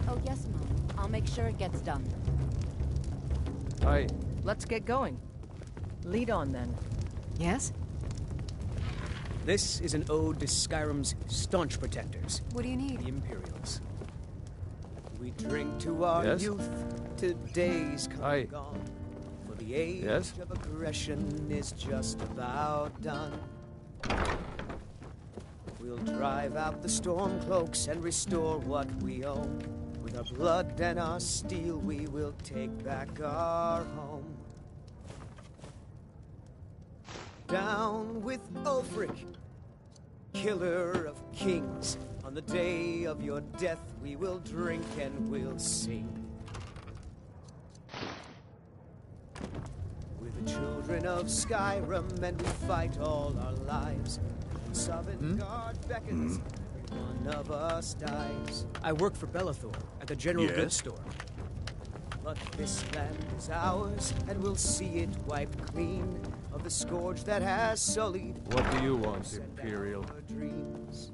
Oh, yes, Mom. I'll make sure it gets done. Aye. Let's get going. Lead on, then. Yes? This is an ode to Skyrim's staunch protectors. What do you need? The Imperials. We drink to our Yes? youth, to days come Aye. and gone. For the age Yes? of aggression is just about done. We'll drive out the storm cloaks and restore what we own. With our blood and our steel, we will take back our home. Down with Ulfric, killer of kings. On the day of your death, we will drink and we'll sing. We're the children of Skyrim, and we fight all our lives. When Sovngarde beckons, every one of us dies. I work for Belethor at the general Yes? goods store. But this land is ours, and we'll see it wiped clean of the scourge that has sullied What do you want, us and Imperial? our dreams.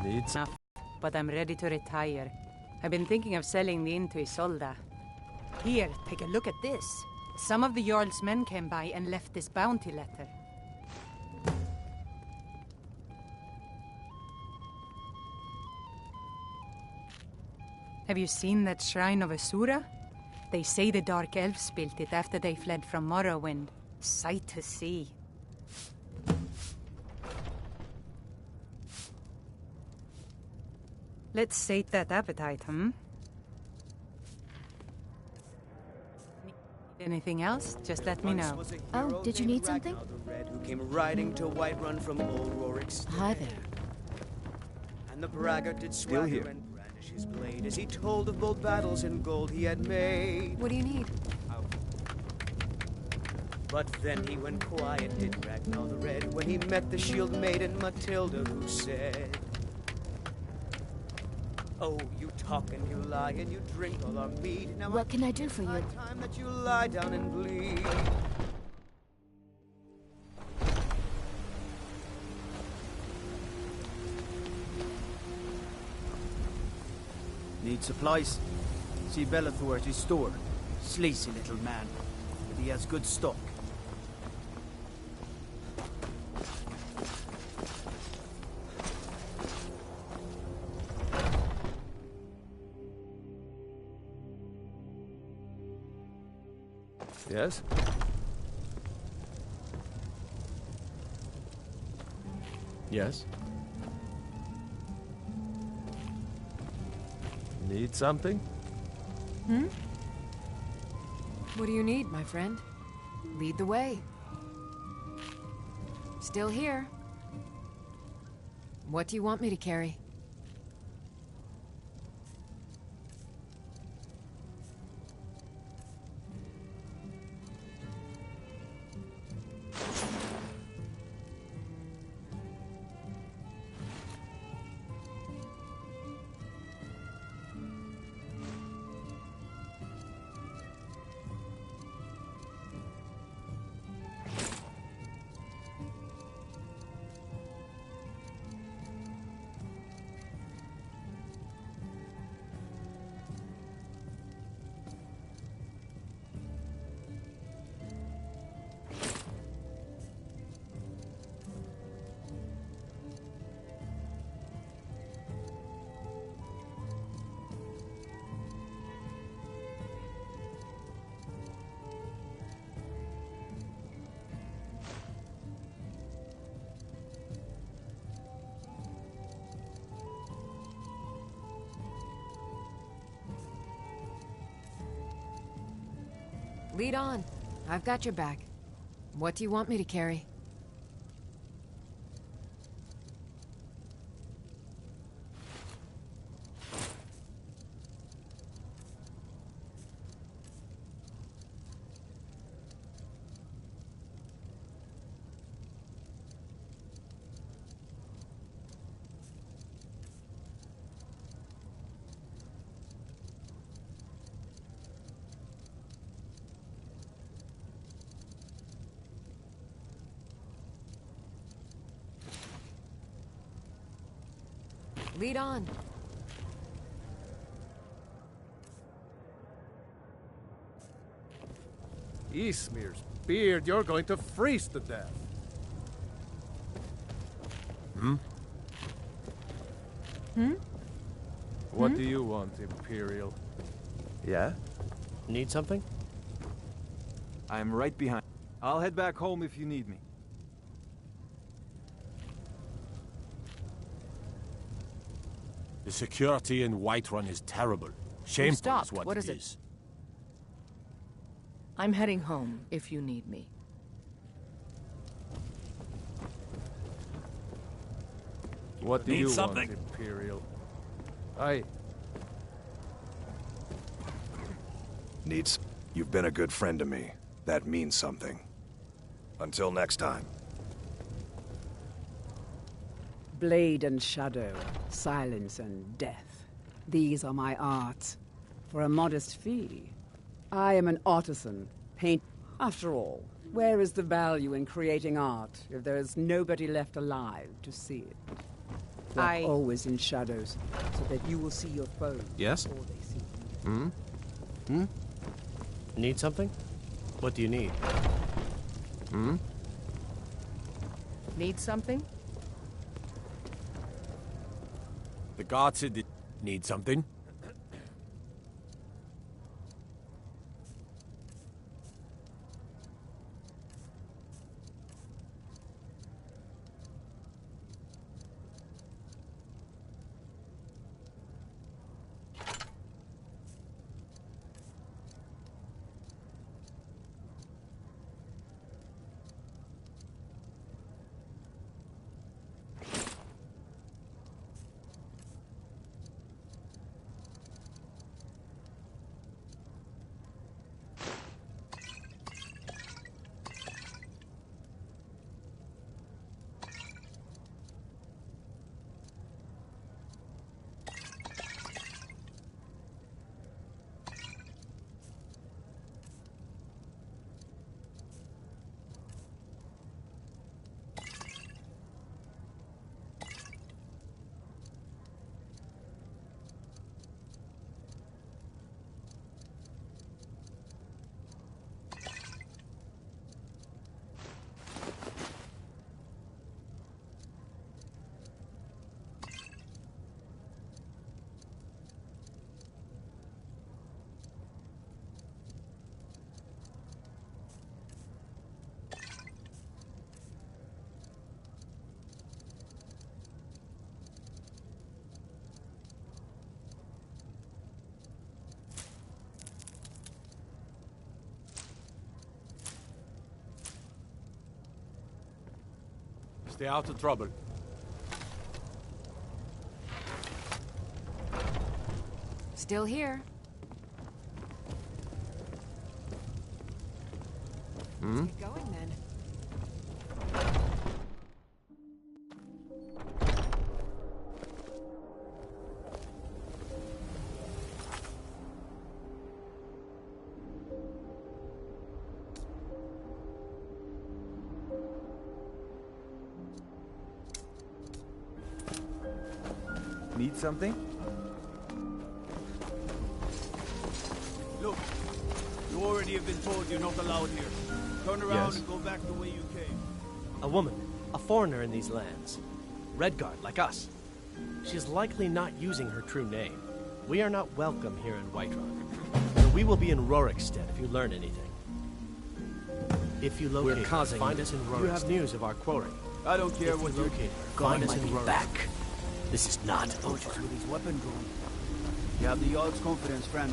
Needs Enough, but I'm ready to retire. I've been thinking of selling the inn to Isolda. Here, take a look at this. Some of the Jarl's men came by and left this bounty letter. Have you seen that shrine of Asura? They say the Dark Elves built it after they fled from Morrowind. Sight to see. Let's sate that appetite, hmm? Anything else? Just let me know. Oh, did you need something? Who came riding to Whiterun from old Rorik's Hi there. And the braggart did Still swagger here. and brandish his blade as he told of bold battles and gold he had made. What do you need? But then he went quiet, did Ragnar the Red, when he met the shield maiden Matilda, who said, "Oh, you talk and you lie and you drink all our mead. Now What can I do for you? time that you lie down and bleed." Need supplies? See Belethor at his store. Sleazy little man, but he has good stock. Yes? Yes? Need something? Hmm? What do you need, my friend? Lead the way. Still here. What do you want me to carry? Lead on. I've got your back. What do you want me to carry? Lead on. Ysmir's beard, you're going to freeze to death. Hmm? What do you want, Imperial? Yeah? Need something? I'm right behind. I'll head back home if you need me. The security in Whiterun is terrible. Shameful Stop. is what, What it is it? is. I'm heading home if you need me. What do Need you something? want, Imperial? Aye. Needs. You've been a good friend to me. That means something. Until next time. Blade and shadow, silence and death. These are my arts. For a modest fee. I am an artisan, paint. After all, where is the value in creating art if there is nobody left alive to see it? Walk always in shadows, so that you will see your foes Yes? before they see you. Need something? What do you need? Need something? The god said that... Need something? Stay out of trouble. Still here. Let's get going then. Need something? Look, you already have been told you're not allowed here. Turn around and go back the way you came. A woman. A foreigner in these lands. Redguard, like us. She's likely not using her true name. We are not welcome here in Whiterun. And we will be in Rorikstead if you learn anything. If you locate her, causing find us in Rorikstead. You have news of our quarry. I don't care If what you you locate her, find us in Rorikstead. Back. This is not approaches over. with his weapon drawn. You have the Jarl's confidence, friend.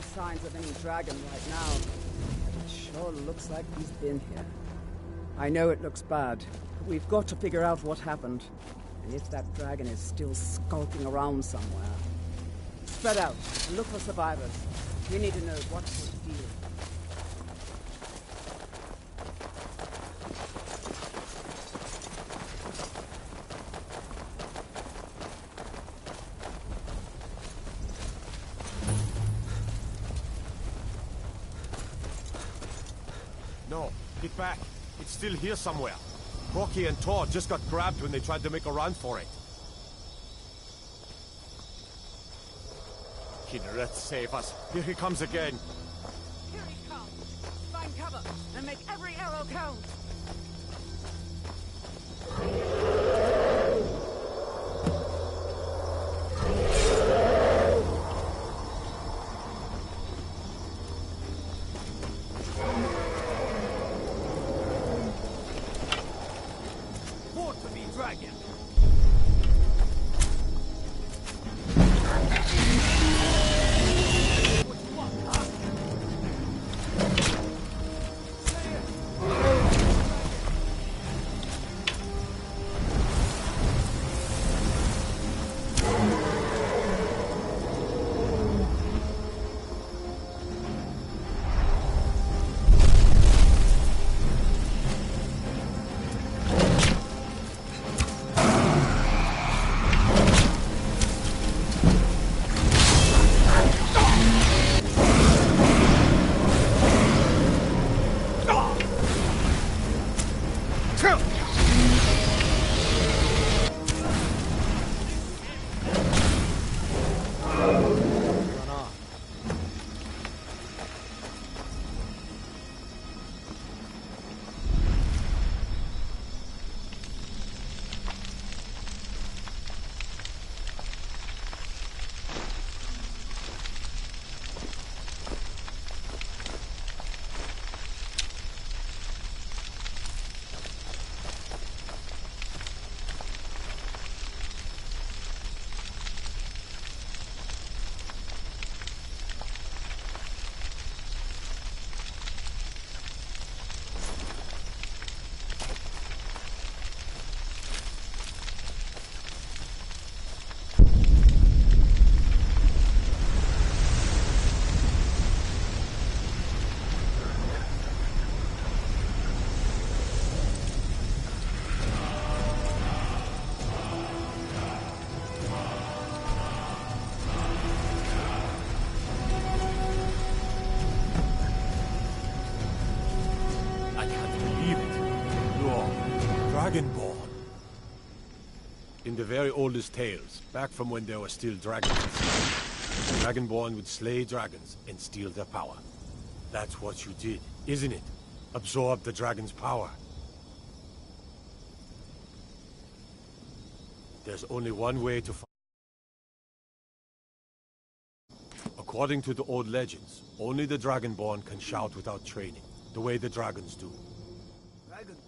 signs of any dragon right now. But it sure looks like he's been here. I know it looks bad, but we've got to figure out what happened. And if that dragon is still skulking around somewhere. Spread out and look for survivors. We need to know what to deal. No, get back. It's still here somewhere. Rocky and Thor just got grabbed when they tried to make a run for it. Kinneret, save us. Here he comes again. Here he comes. Find cover and make every arrow count. More to me, dragon. Dragonborn. In the very oldest tales, back from when there were still dragons, the Dragonborn would slay dragons and steal their power. That's what you did, isn't it? Absorb the dragon's power. There's only one way to find. According to the old legends, only the Dragonborn can shout without training, the way the dragons do. Dragonborn?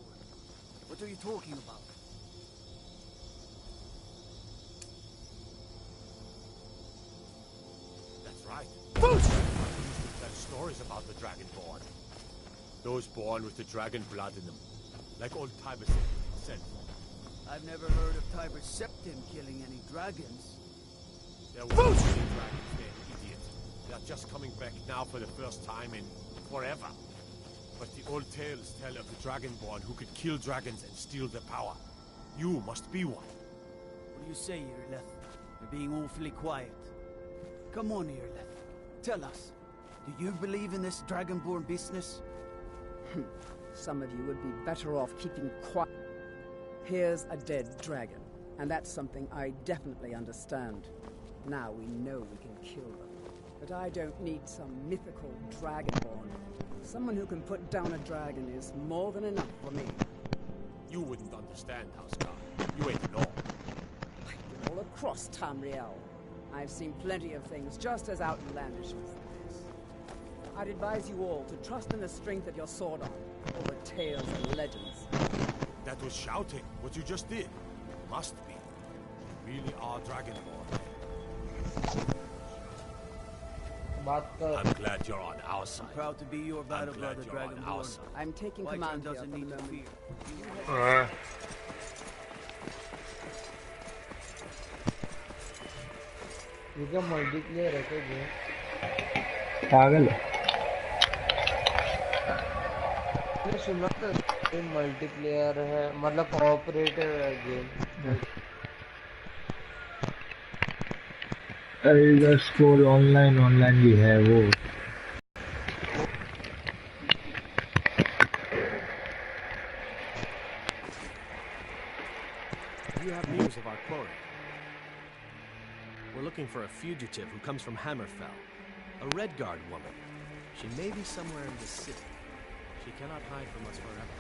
What are you talking about? That's right. They used to tell stories about the Dragonborn. Those born with the dragon blood in them. Like old Tiber said. I've never heard of Tiber Septim killing any dragons. There were dragons there, idiot. They're just coming back now for the first time in forever. But the old tales tell of the Dragonborn who could kill dragons and steal their power. You must be one. What do you say, Irleth? You're being awfully quiet. Come on, Irleth. Tell us. Do you believe in this Dragonborn business? Some of you would be better off keeping quiet. Here's a dead dragon, and that's something I definitely understand. Now we know we can kill them. But I don't need some mythical Dragonborn. Someone who can put down a dragon is more than enough for me. You wouldn't understand, Houseguard. You ain't law. I've been all across Tamriel. I've seen plenty of things just as outlandish as this. I'd advise you all to trust in the strength of your sword arm over tales and legends. That was shouting, what you just did. Must be. You really are Dragonborn. I'm glad you're on our side. Proud to be your battle brother, Dragonborn. I'm taking Whiterun command here doesn't for the need to moment. fear. ये क्या multiplayer है क्या game? पागल मैंने सुना था ये multiplayer है, मतलब कोऑपरेटिव है गेम. एल्डर स्क्रॉल ऑनलाइन भी है वो. You have news of our quarry. We're looking for a fugitive who comes from Hammerfell. A Redguard woman. She may be somewhere in the city. She cannot hide from us forever.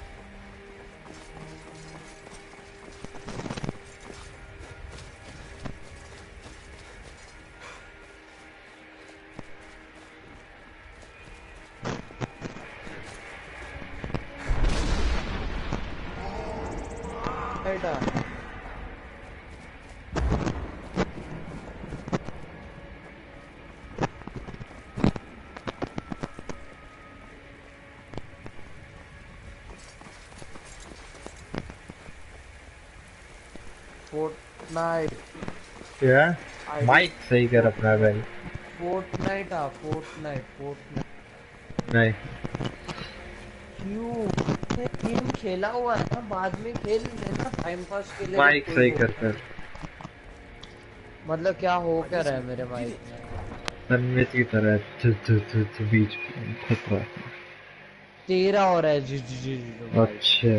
Fortnite. क्या? Mic सही कर अपना भाई. Fortnite आ, Fortnite. नहीं. क्यों? Game खेला हुआ है ना, बाद में खेल लेना टाइम पास के लिए. माइक सही कर. मतलब क्या हो क्या रहा है मेरे माइक में? तन्वीर की तरह बीच खतरा. तेरा हो रहा है जी. अच्छा.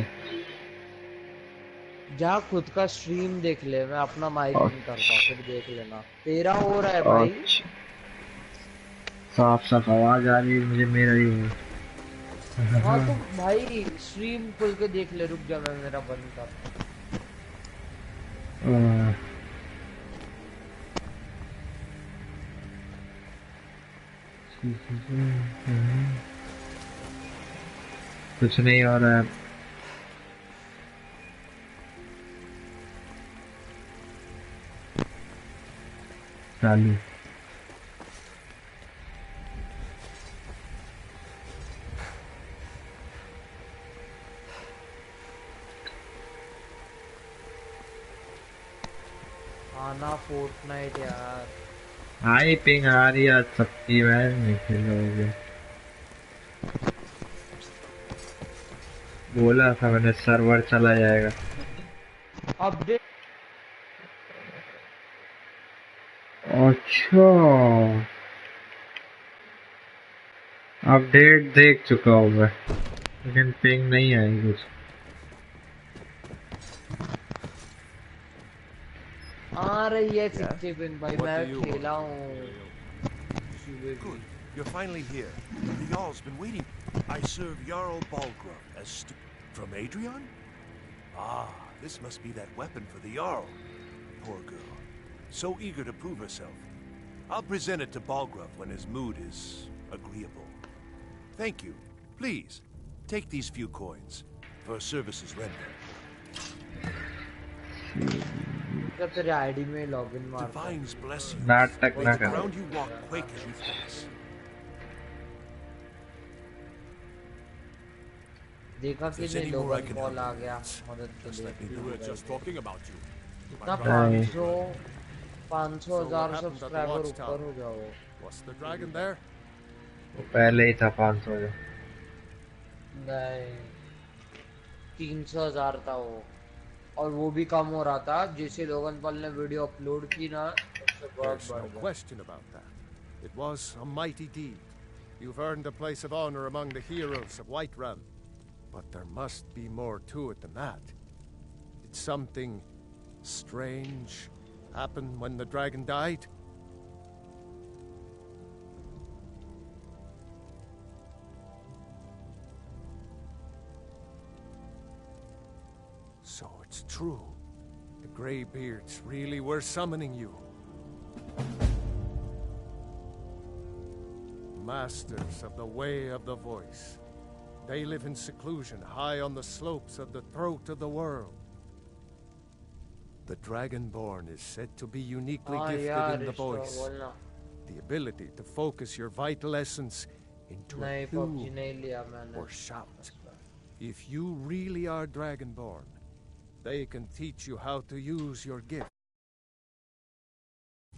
जा खुद का स्ट्रीम देख ले, मैं अपना माइक नहीं करता, फिर देख लेना. तेरा हो रहा है भाई. साफ आवाज आ रही है मुझे, मेरा ही है. हाँ तो भाई स्ट्रीम खुल के देख ले. रुक जा, मैं मेरा बंद करता. कुछ नहीं हो रहा है. चालू. आना फोर्टनाइट यार. हाई पिंग आ रही है सबकी. मैं नहीं खेलोगे बोला था मैंने, सर्वर चला जाएगा. अपडेट. अच्छा अपडेट देख चुका हूँ मैं, लेकिन पिंग नहीं आई कुछ. आ रही है 60 पिंग भाई. मैं खेला हूँ. Good. You're finally here. The Jarl's been waiting. I serve Jarl Balgruuf as from Adrian? Ah, this must be that weapon for the Jarl. Poor girl. So eager to prove herself. I'll present it to Balgruuf when his mood is agreeable. Thank you. Please, take these few coins for services rendered. तेरे ID में login मार. Divines bless you. नाटक ना The कर. ground you walk quake as you pass. देखा कि नहीं लोगन कॉल आ गया मदद के लिए. We were just talking about you. इतना 500,000 सब्सक्राइबर ऊपर हो गया वो. What's the dragon there? पहले ही था 500 जो. नहीं 300,000 था वो, और वो भी कम हो रहा था जैसे लोगन पल ने वीडियो अपलोड की ना, उससे बहुत There's बढ़ no गया. question about that. It was a mighty deed. You've earned a place of honor among the heroes of Whiterun. But there must be more to it than that. Did something strange happen when the dragon died? So it's true. The Greybeards really were summoning you. Masters of the Way of the Voice. They live in seclusion high on the slopes of the throat of the world. The Dragonborn is said to be uniquely gifted in the voice. The ability to focus your vital essence into a नहीं PUBG नहीं लिया मैंने or shout. If you really are Dragonborn, they can teach you how to use your gift.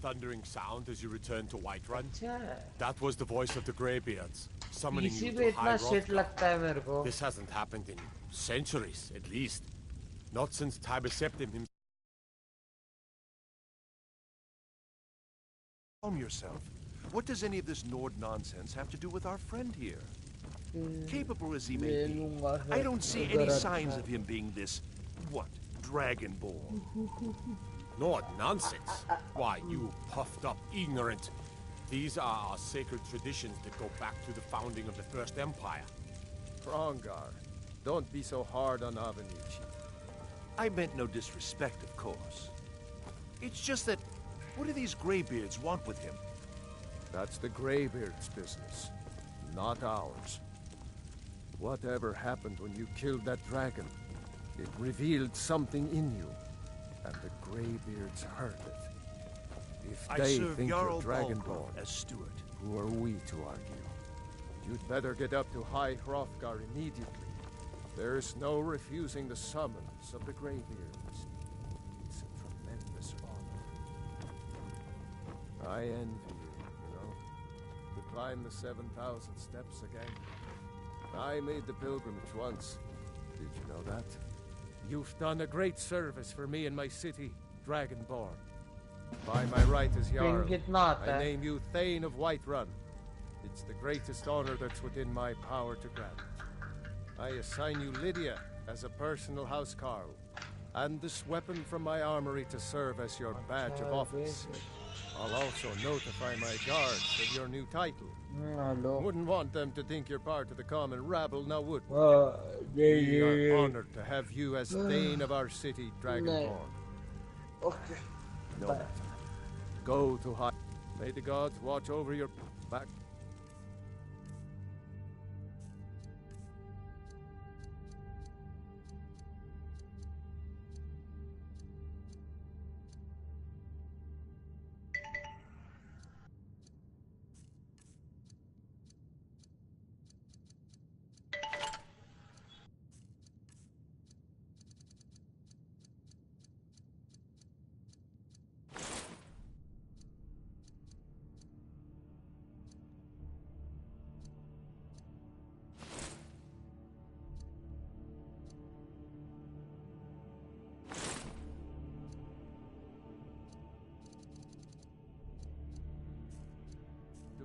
Thundering sound as you return to Whiterun? That was the voice of the Greybeards, summoning you PC to पे High इतना shit Hrothgar. लगता है मेरे को This hasn't happened in centuries, at least. Not since Tiber Septim himself. Calm yourself. What does any of this Nord nonsense have to do with our friend here? Capable as he may be, I don't see any signs of him being this, what, Dragonborn. Nord nonsense? Why, you puffed up ignorant. These are our sacred traditions that go back to the founding of the First Empire. Frongar, don't be so hard on Avenucci. I meant no disrespect, of course. It's just that, what do these Greybeards want with him? That's the Greybeards' business, not ours. Whatever happened when you killed that dragon, it revealed something in you, and the Greybeards heard it. If they think you're Dragonborn, as steward, who are we to argue? You'd better get up to High Hrothgar immediately. There's no refusing the summons of the Greybeards. It's a tremendous honor. I envy you know, to climb the 7,000 steps again. I made the pilgrimage once. Did you know that? You've done a great service for me and my city, Dragonborn. By my right as Jarl, I name you Thane of Whiterun. It's the greatest honor that's within my power to grant. I assign you Lydia as a personal housecarl, and this weapon from my armory to serve as your badge of office. I'll also notify my guards of your new title. Wouldn't want them to think you're part of the common rabble, now would we? We are honored to have you as Thane of our city, Dragonborn. Okay. No matter. Go to High. May the gods watch over your back.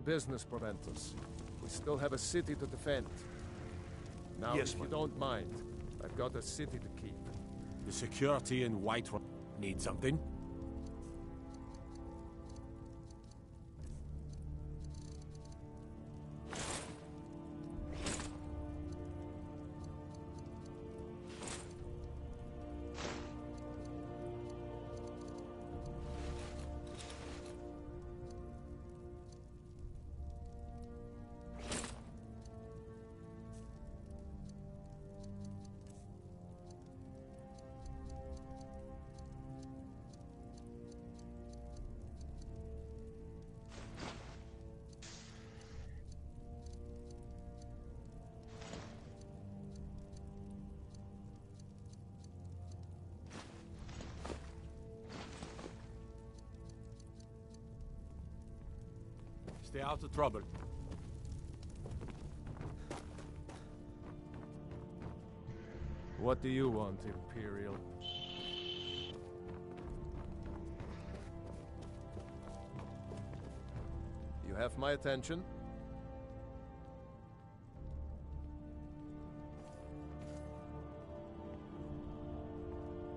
Business prevent us. We still have a city to defend. Now, yes, if you don't mind, I've got a city to keep. The security in Whiterun need something. Stay out of trouble. What do you want, Imperial? You have my attention?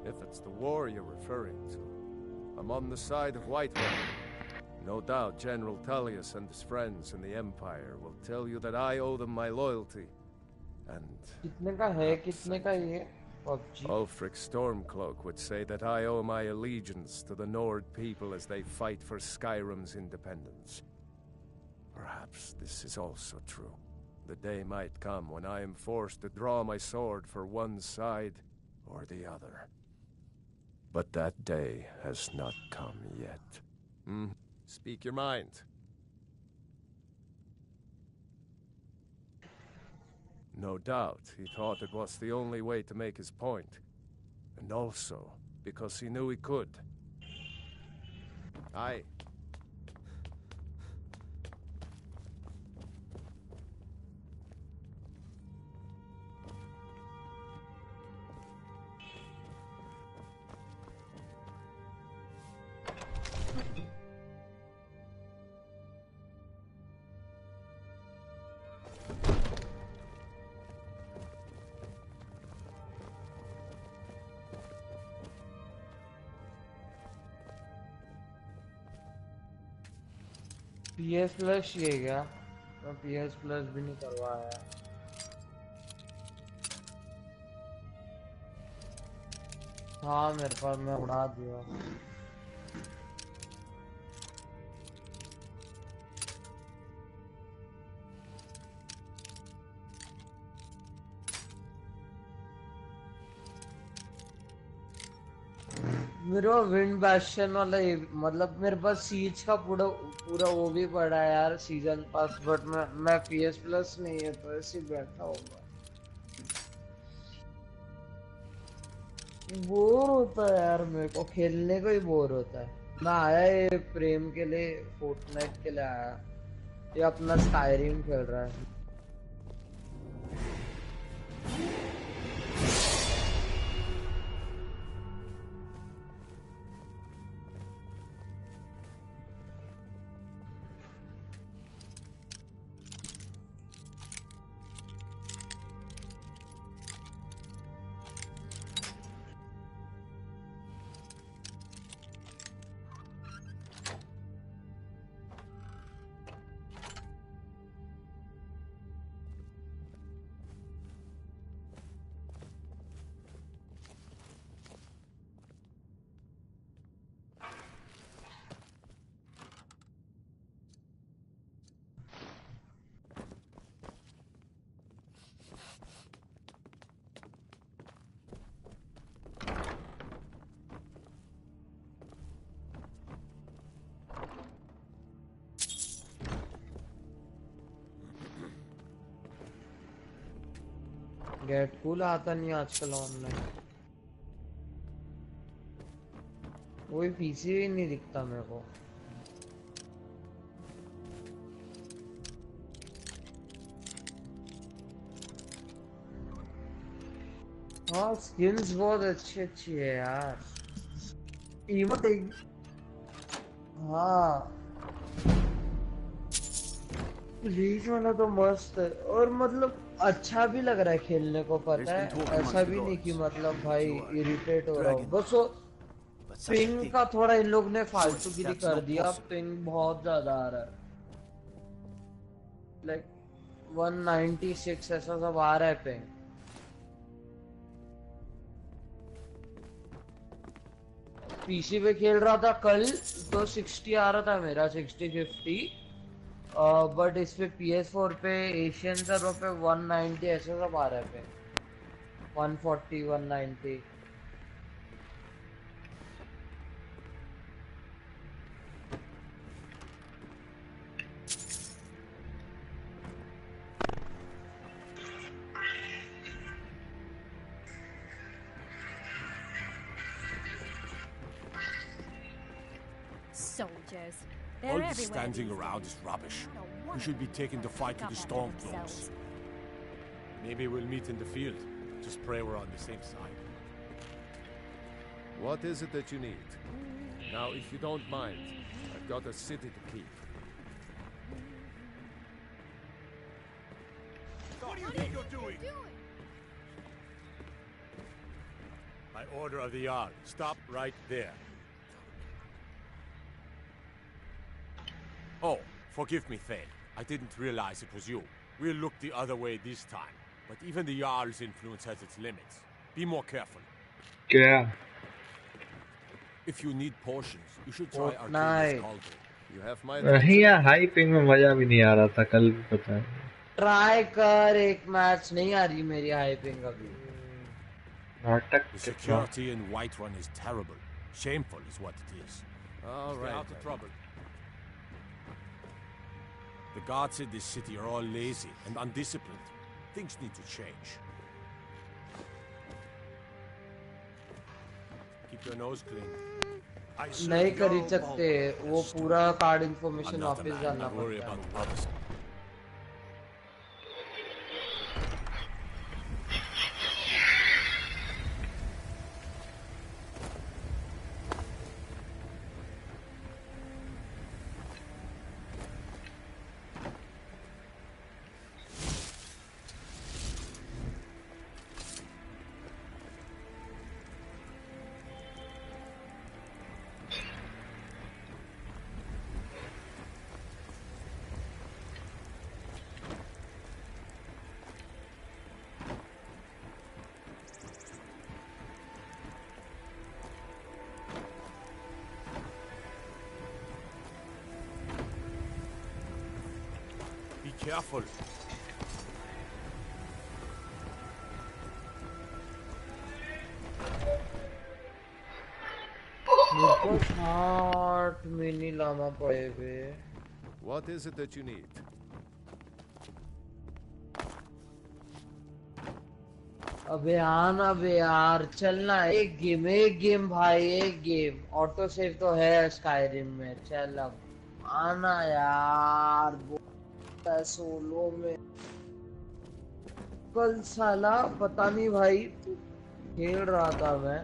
If it's the war you're referring to, I'm on the side of Whiterun. No doubt General Tullius and his friends in the Empire will tell you that I owe them my loyalty. And कितने का है कितने का ये PUBG Ulfric Stormcloak would say that I owe my allegiance to the Nord people as they fight for Skyrim's independence. Perhaps this is also true. The day might come when I am forced to draw my sword for one side or the other. But that day has not come yet. Speak your mind. No doubt, he thought it was the only way to make his point. And also, because he knew he could. Aye. PS Plus ये क्या? मैं PS Plus भी नहीं करवाया। हाँ मेरे पास, मैं उड़ा दिया। मेरे को विंड बैशन वाला मतलब मेरे पास सीज का पूरा वो भी पड़ा है यार, सीजन पास, बट मैं PS Plus नहीं है तो ऐसे बैठा होगा। बोर होता है यार, मेरे को खेलने को ही बोर होता है। मैं आया ये प्रेम के लिए, फोर्टनाइट के लिए आया, ये अपना स्काईरिम खेल रहा है। गेट कूल आता नहीं आजकल ऑनलाइन, कोई पीसी भी नहीं दिखता मेरे को। हाँ स्किन्स बहुत अच्छी अच्छी है यार, इमोट एक, हाँ लीज वाला तो मस्त है, और मतलब अच्छा भी लग रहा है खेलने को, पता है ऐसा भी नहीं कि मतलब भाई इरिटेट हो रहा हूँ। बस वो पिंग का थोड़ा इन लोग ने फालतूगिरी कर दिया, पिंग बहुत ज्यादा आ रहा है, लाइक 196 ऐसा सब आ रहा है पिंग। पीसी पे खेल रहा था कल तो 60 आ रहा था मेरा, 60-50, बट इस पे PS4 पे एशियन सर्वर पे 190 ऐसे सब आ रहे पे, 140 190। Soldiers. All this standing around is rubbish. We should be taking the fight to the Stormcloaks. Maybe we'll meet in the field. Just pray we're on the same side. What is it that you need? Now, if you don't mind, I've got a city to keep. What do you think you're doing? By order of the Jarl, stop right there. Oh, forgive me, Thane. I didn't realize it was you. We'll look the other way this time. But even the Jarl's influence has its limits. Be more careful. Yeah. If you need potions, you should try our nice. cauldron. You have my नहीं यार, high ping में मजा भी नहीं आ रहा था कल, पता है। ट्राई कर, एक मैच नहीं आ रही मेरी हाई पिंग अभी। The security in Whiterun is terrible. Shameful is what it is. All Stay right. out of trouble. The guards in this city are all lazy and undisciplined. Things need to change. Keep your nose clean. नहीं कर ही सकते वो पूरा card information वापस डालना पड़ता है Careful. What is it that you need? अबे आना बे यार चलना एक गेम भाई एक गेम ऑटो सेव तो है स्काईरिम में चल अब आना यार सोलो में कल साला पता नहीं भाई खेल रहा था मैं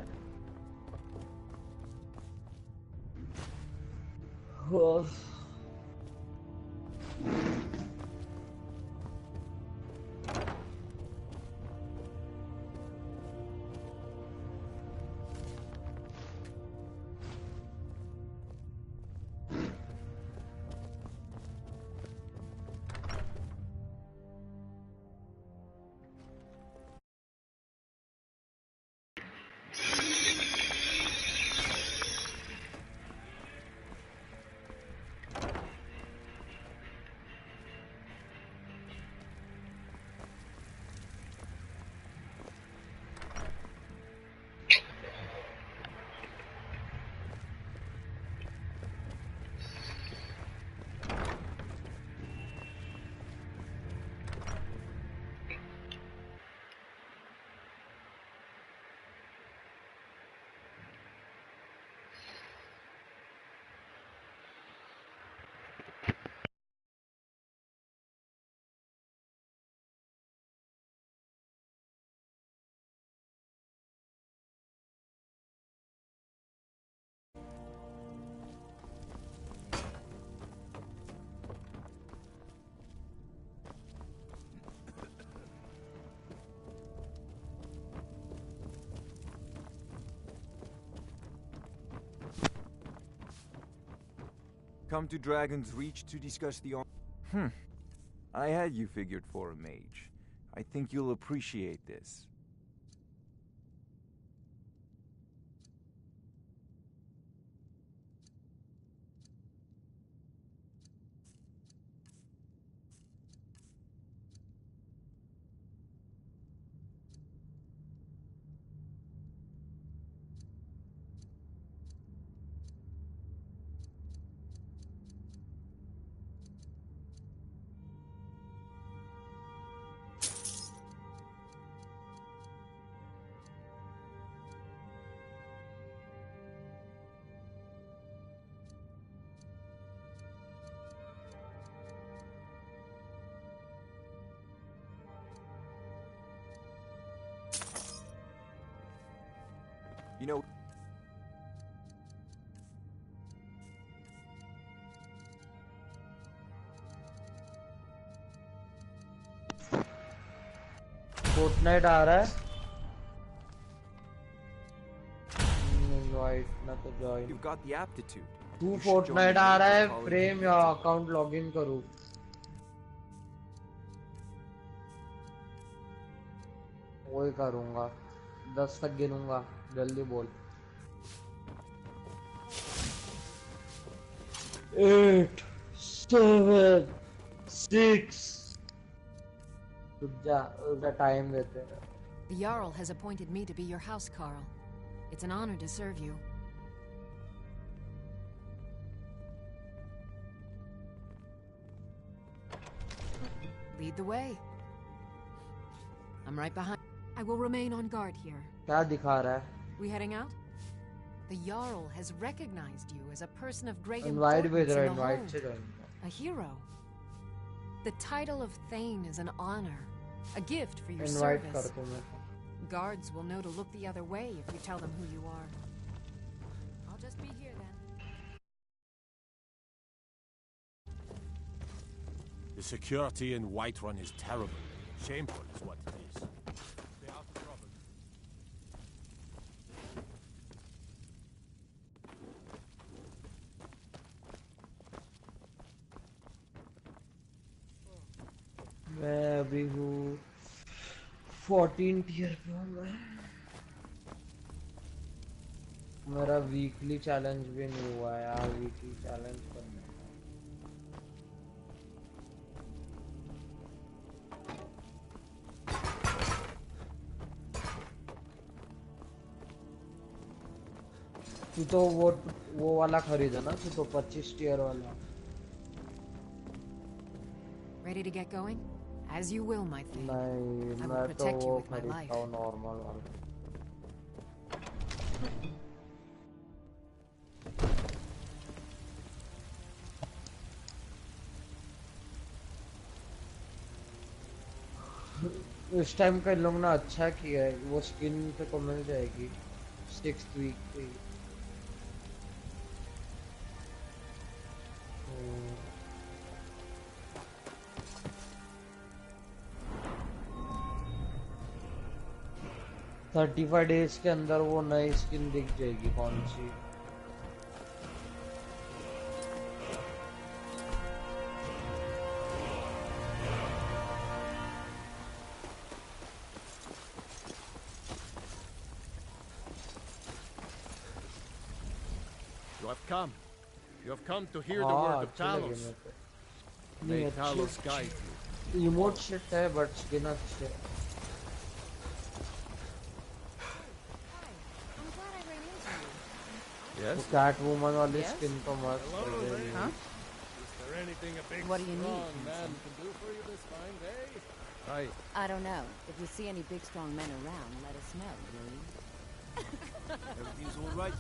Come to Dragon's Reach to discuss the I had you figured for a mage. I think you'll appreciate this. You know... Fortnite आ रहा है इनवाइट ना तो join You've got the aptitude. तू फोर्टनाइट आ रहा है फ्रेम या अकाउंट लॉगिन करूं वही करूंगा 10 तक गिनूंगा जल्दी बोल 8 7 6 उसका टाइम देते हैं The Jarl has appointed me to be your house carl. It's an honor to serve you. Lead the way. I'm right behind. I will remain on guard here. क्या दिखा रहा है? We heading out? The Jarl has recognized you as a person of great Invite importance in the invite hold. से join. A hero. The title of Thane is an honor, a gift for your Invite service. कर दूँ मैं. Guards will know to look the other way if you tell them who you are. I'll just be here then. The security in Whiterun is terrible. Shameful is what it is. Stay out of trouble. मैं अभी हूँ 14 tier पे हूँ मैं. मेरा weekly challenge भी नहीं हुआ है यार. वीकली चैलेंज करना है. तू तो वो वाला खरीदा ना. तू तो 25 टियर वाला. Ready to get going? As you will, my Thane. नहीं, I will मैं तो protect you वो with my life. खरीदता हूँ नॉर्मल वाला. इस टाइम का लोग ना अच्छा किया है. वो स्किन पे को मिल जाएगी 6th वीक पे. 35 डेज के अंदर वो नई स्किन दिख जाएगी. कौन सी? You have come to hear the word of Talos. May Talos guide you. Emote shit है बट स्किन अच्छे. Yes. कैट वुमन वाली स्किन तो मस्त Hello है. there. हाँ? Is there anything a big, What do you need, strong man handsome? can do for you this fine day? I don't know. If you see any big, strong men around, let us know, will you? Everything's all right.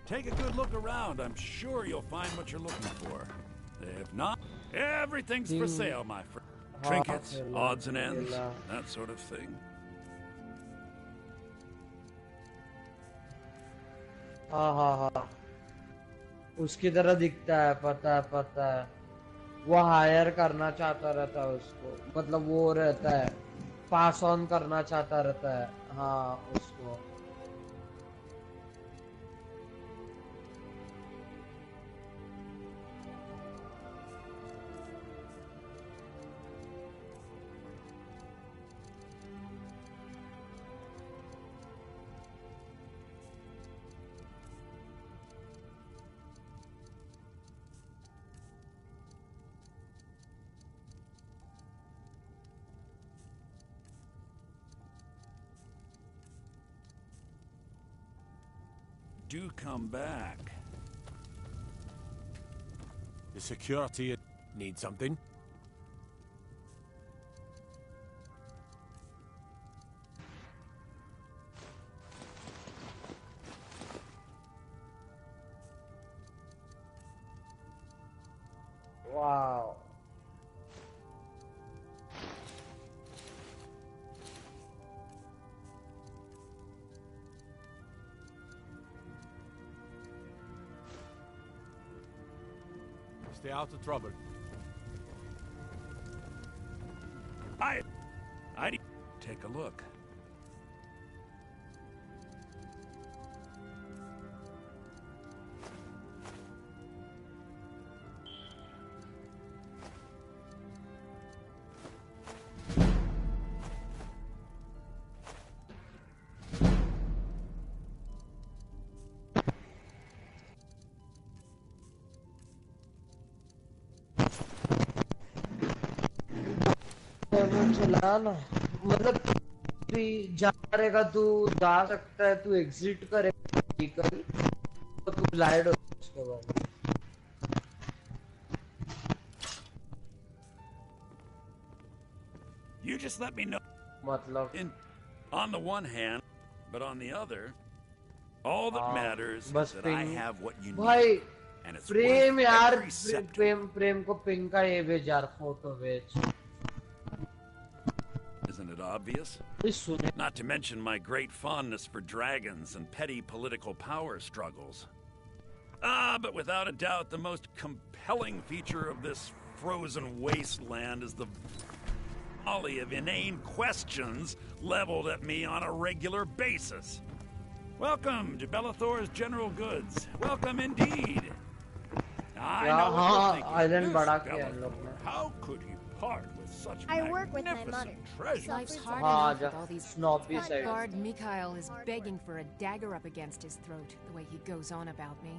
Take a good look around. I'm sure you'll find what you're looking for. If not, everything's for sale, my friend. Trinkets, odds and ends, that sort of thing. हाँ हाँ हाँ. उसकी तरह दिखता है. पता है. वो हायर करना चाहता रहता है उसको. मतलब वो रहता है पास ऑन करना चाहता रहता है. हाँ उसको. Do come back. The security need something? Wow. Stay out of trouble. I take a look. चला ना. मतलब भी जा रहेगा. तू जा सकता है. तू एग्जिट करेगा तो तू ग्लाइड हो उसके बाद. let me know. On the one hand, but on the other, all that matters is that I have what you need. And it's Prem worth यार every cent. प्रेम को पिंक का ये भेज यार फोटो भेज. Isn't it obvious? Not to mention my great fondness for dragons and petty political power struggles. But without a doubt, the most compelling feature of this frozen wasteland is the volley of inane questions leveled at me on a regular basis. Welcome to Bellathor's General Goods. Welcome indeed. I know what you're thinking. Bellathor, how could he part with such magnificent treasure? Life's hard enough with all these. That guard Mikhail is begging for a dagger up against his throat, the way he goes on about me.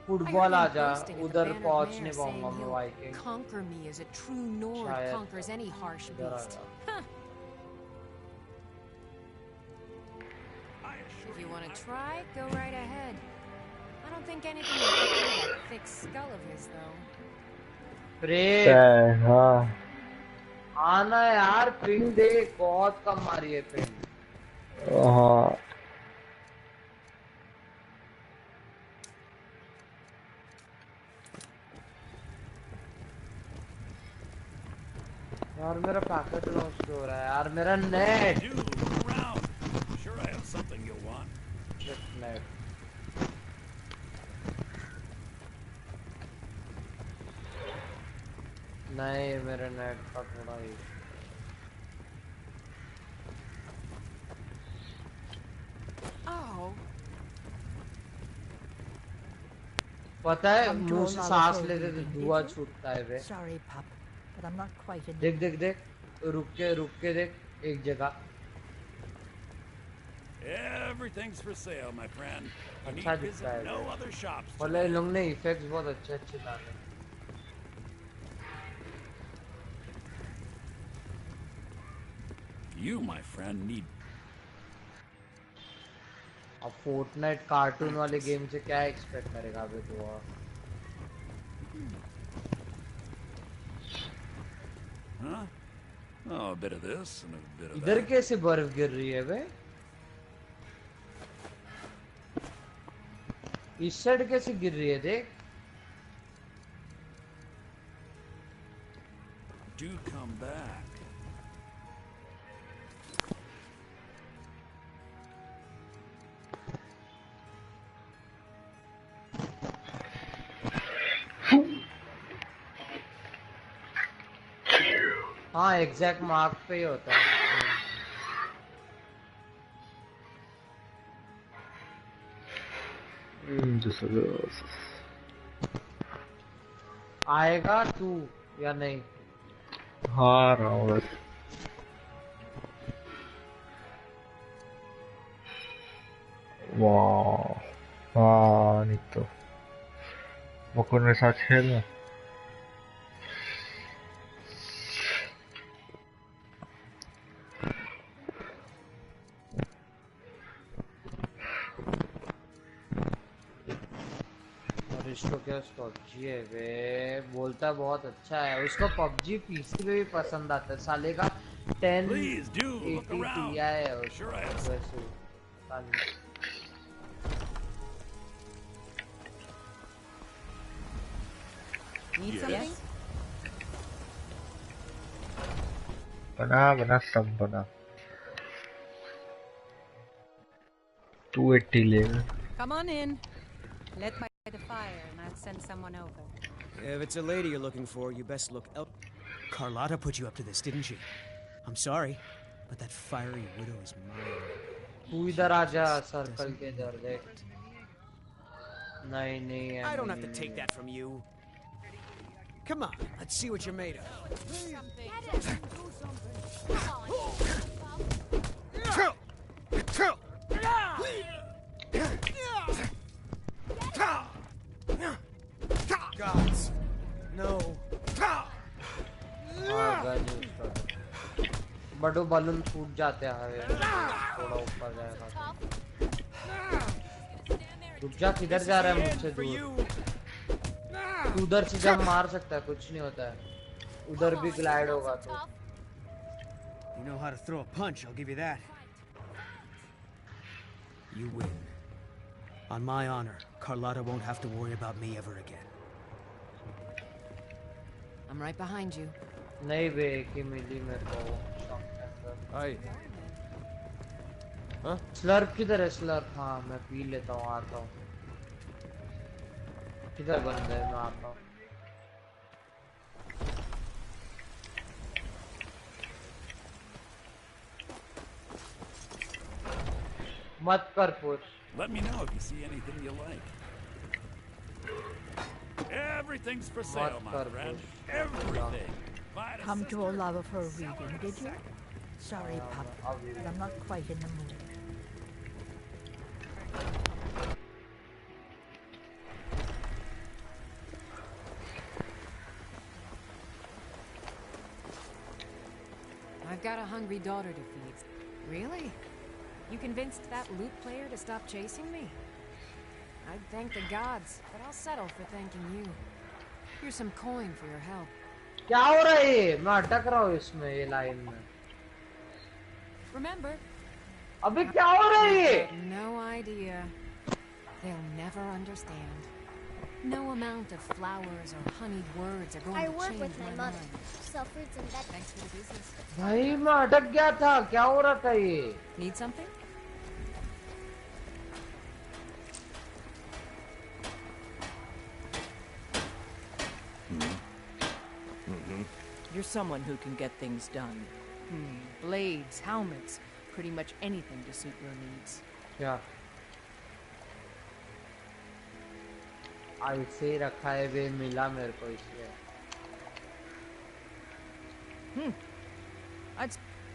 Football आजा उधर पहुंच नहीं पाऊंगा मैं Viking. Conquer me as a true Nord conquers any harsh beast. If you want to try, go right ahead. I don't think anything will get through that thick skull of his, though. प्रेम आना यार ping दे बहुत कम मारी है ping. यार मेरा packet lost हो रहा है यार मेरा net. Sure I have something you'll want. Just net. नहीं मेरे नेट का थोड़ा ही. पता है मुंह से सांस लेते तो धुआं छूटता है बे. Sorry, pup, but I'm not quite in. देख देख देख रुक के देख एक जगह. Everything's for sale, my friend. You need अच्छा to दिखता visit है. no other shops. मतलब इन लोगों ने इफेक्ट्स बहुत अच्छे डाले. You, my friend, need. अब फोर्टनाइट कार्टून वाले गेम से क्या एक्सपेक्ट करेगा अबे तू? Huh? Oh, a bit of this and a bit of that. इधर कैसे बर्फ गिर रही है बे? इस साइड कैसे गिर रही है देख. Do come back. हाँ एग्जैक्ट मार्क पे ही होता है. आएगा तू या नहीं? हाँ रावत. वाह हाँ नहीं तो मुकुंद के साथ खेलना. इसको क्या पबजी है वे बोलता बहुत अच्छा है. उसको पबजी पीसी पे भी पसंद आता है. साले का 1080 किया है वैसे. बना सब बना. 280 लेगा. Come on in. Let my the fire and I'll send someone over. If it's a lady you're looking for, you best look out. Carlotta put you up to this, didn't she? I'm sorry, but that fiery widow is mine. तू इधर आजा circle के इधर देख. नहीं I don't have to take that from you. Come on, let's see what you're made of. Gods, no. But वो balloon फूट जाते हैं थोड़ा ऊपर जाएगा. रुक जा किधर जा रहा है मुझसे दूर. तू उधर से जब मार सकता है कुछ नहीं होता है. उधर भी ग्लाइड होगा तो You know how to throw a punch, I'll give you that. You win. On my honor, Carlotta won't have to worry about me ever again. I'm right behind you. नहीं बे कि मिली मेरे को शॉप के अंदर। हाय। हाँ? Slurrp किधर है Slurrp? हाँ मैं पी लेता हूँ आता हूँ। किधर बंद है मैं आता हूँ। मत कर push. Let me know if you see anything you like. Everything's for sale, my friend. Everything. Come to Olava for a reading, did you? Sorry, Pup, but I'm not quite in the mood. I've got a hungry daughter to feed. Really? You convinced that loot player to stop chasing me? I'd thank the gods, but I'll settle for thanking you. Here's some coin for your help. क्या हो रहा है ये? मैं अटक रहा हूँ इसमें ये लाइन में। Remember? अबे क्या हो रहा है ये? No idea. They'll never understand. No amount of flowers or honeyed words are going to change my mind. I work with my mother. Sell fruits and vegetables. Thanks for the business. भाई मैं अटक गया था। क्या हो रहा था ये? Need something? You're someone who can get things done. Blades, helmets, pretty much anything to suit your needs. क्या? ऐसे ही रखा है वे मिला मेरे को इसलिए।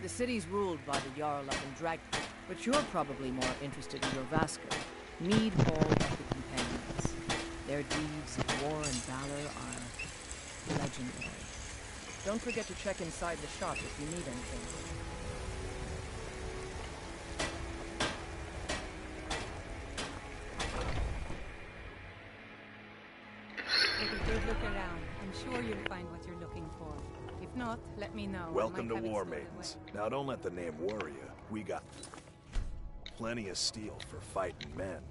The city's ruled by the Jarl up in Drag, but you're probably more interested in your Vasker, Mead Hall of the Companions. Their deeds of war and valor are legendary. Don't forget to check inside the shop if you need anything. Take a good look around. I'm sure you'll find what you're looking for. If not, let me know. Welcome to War Maidens. Now don't let the name worry you. We got plenty of steel for fighting men.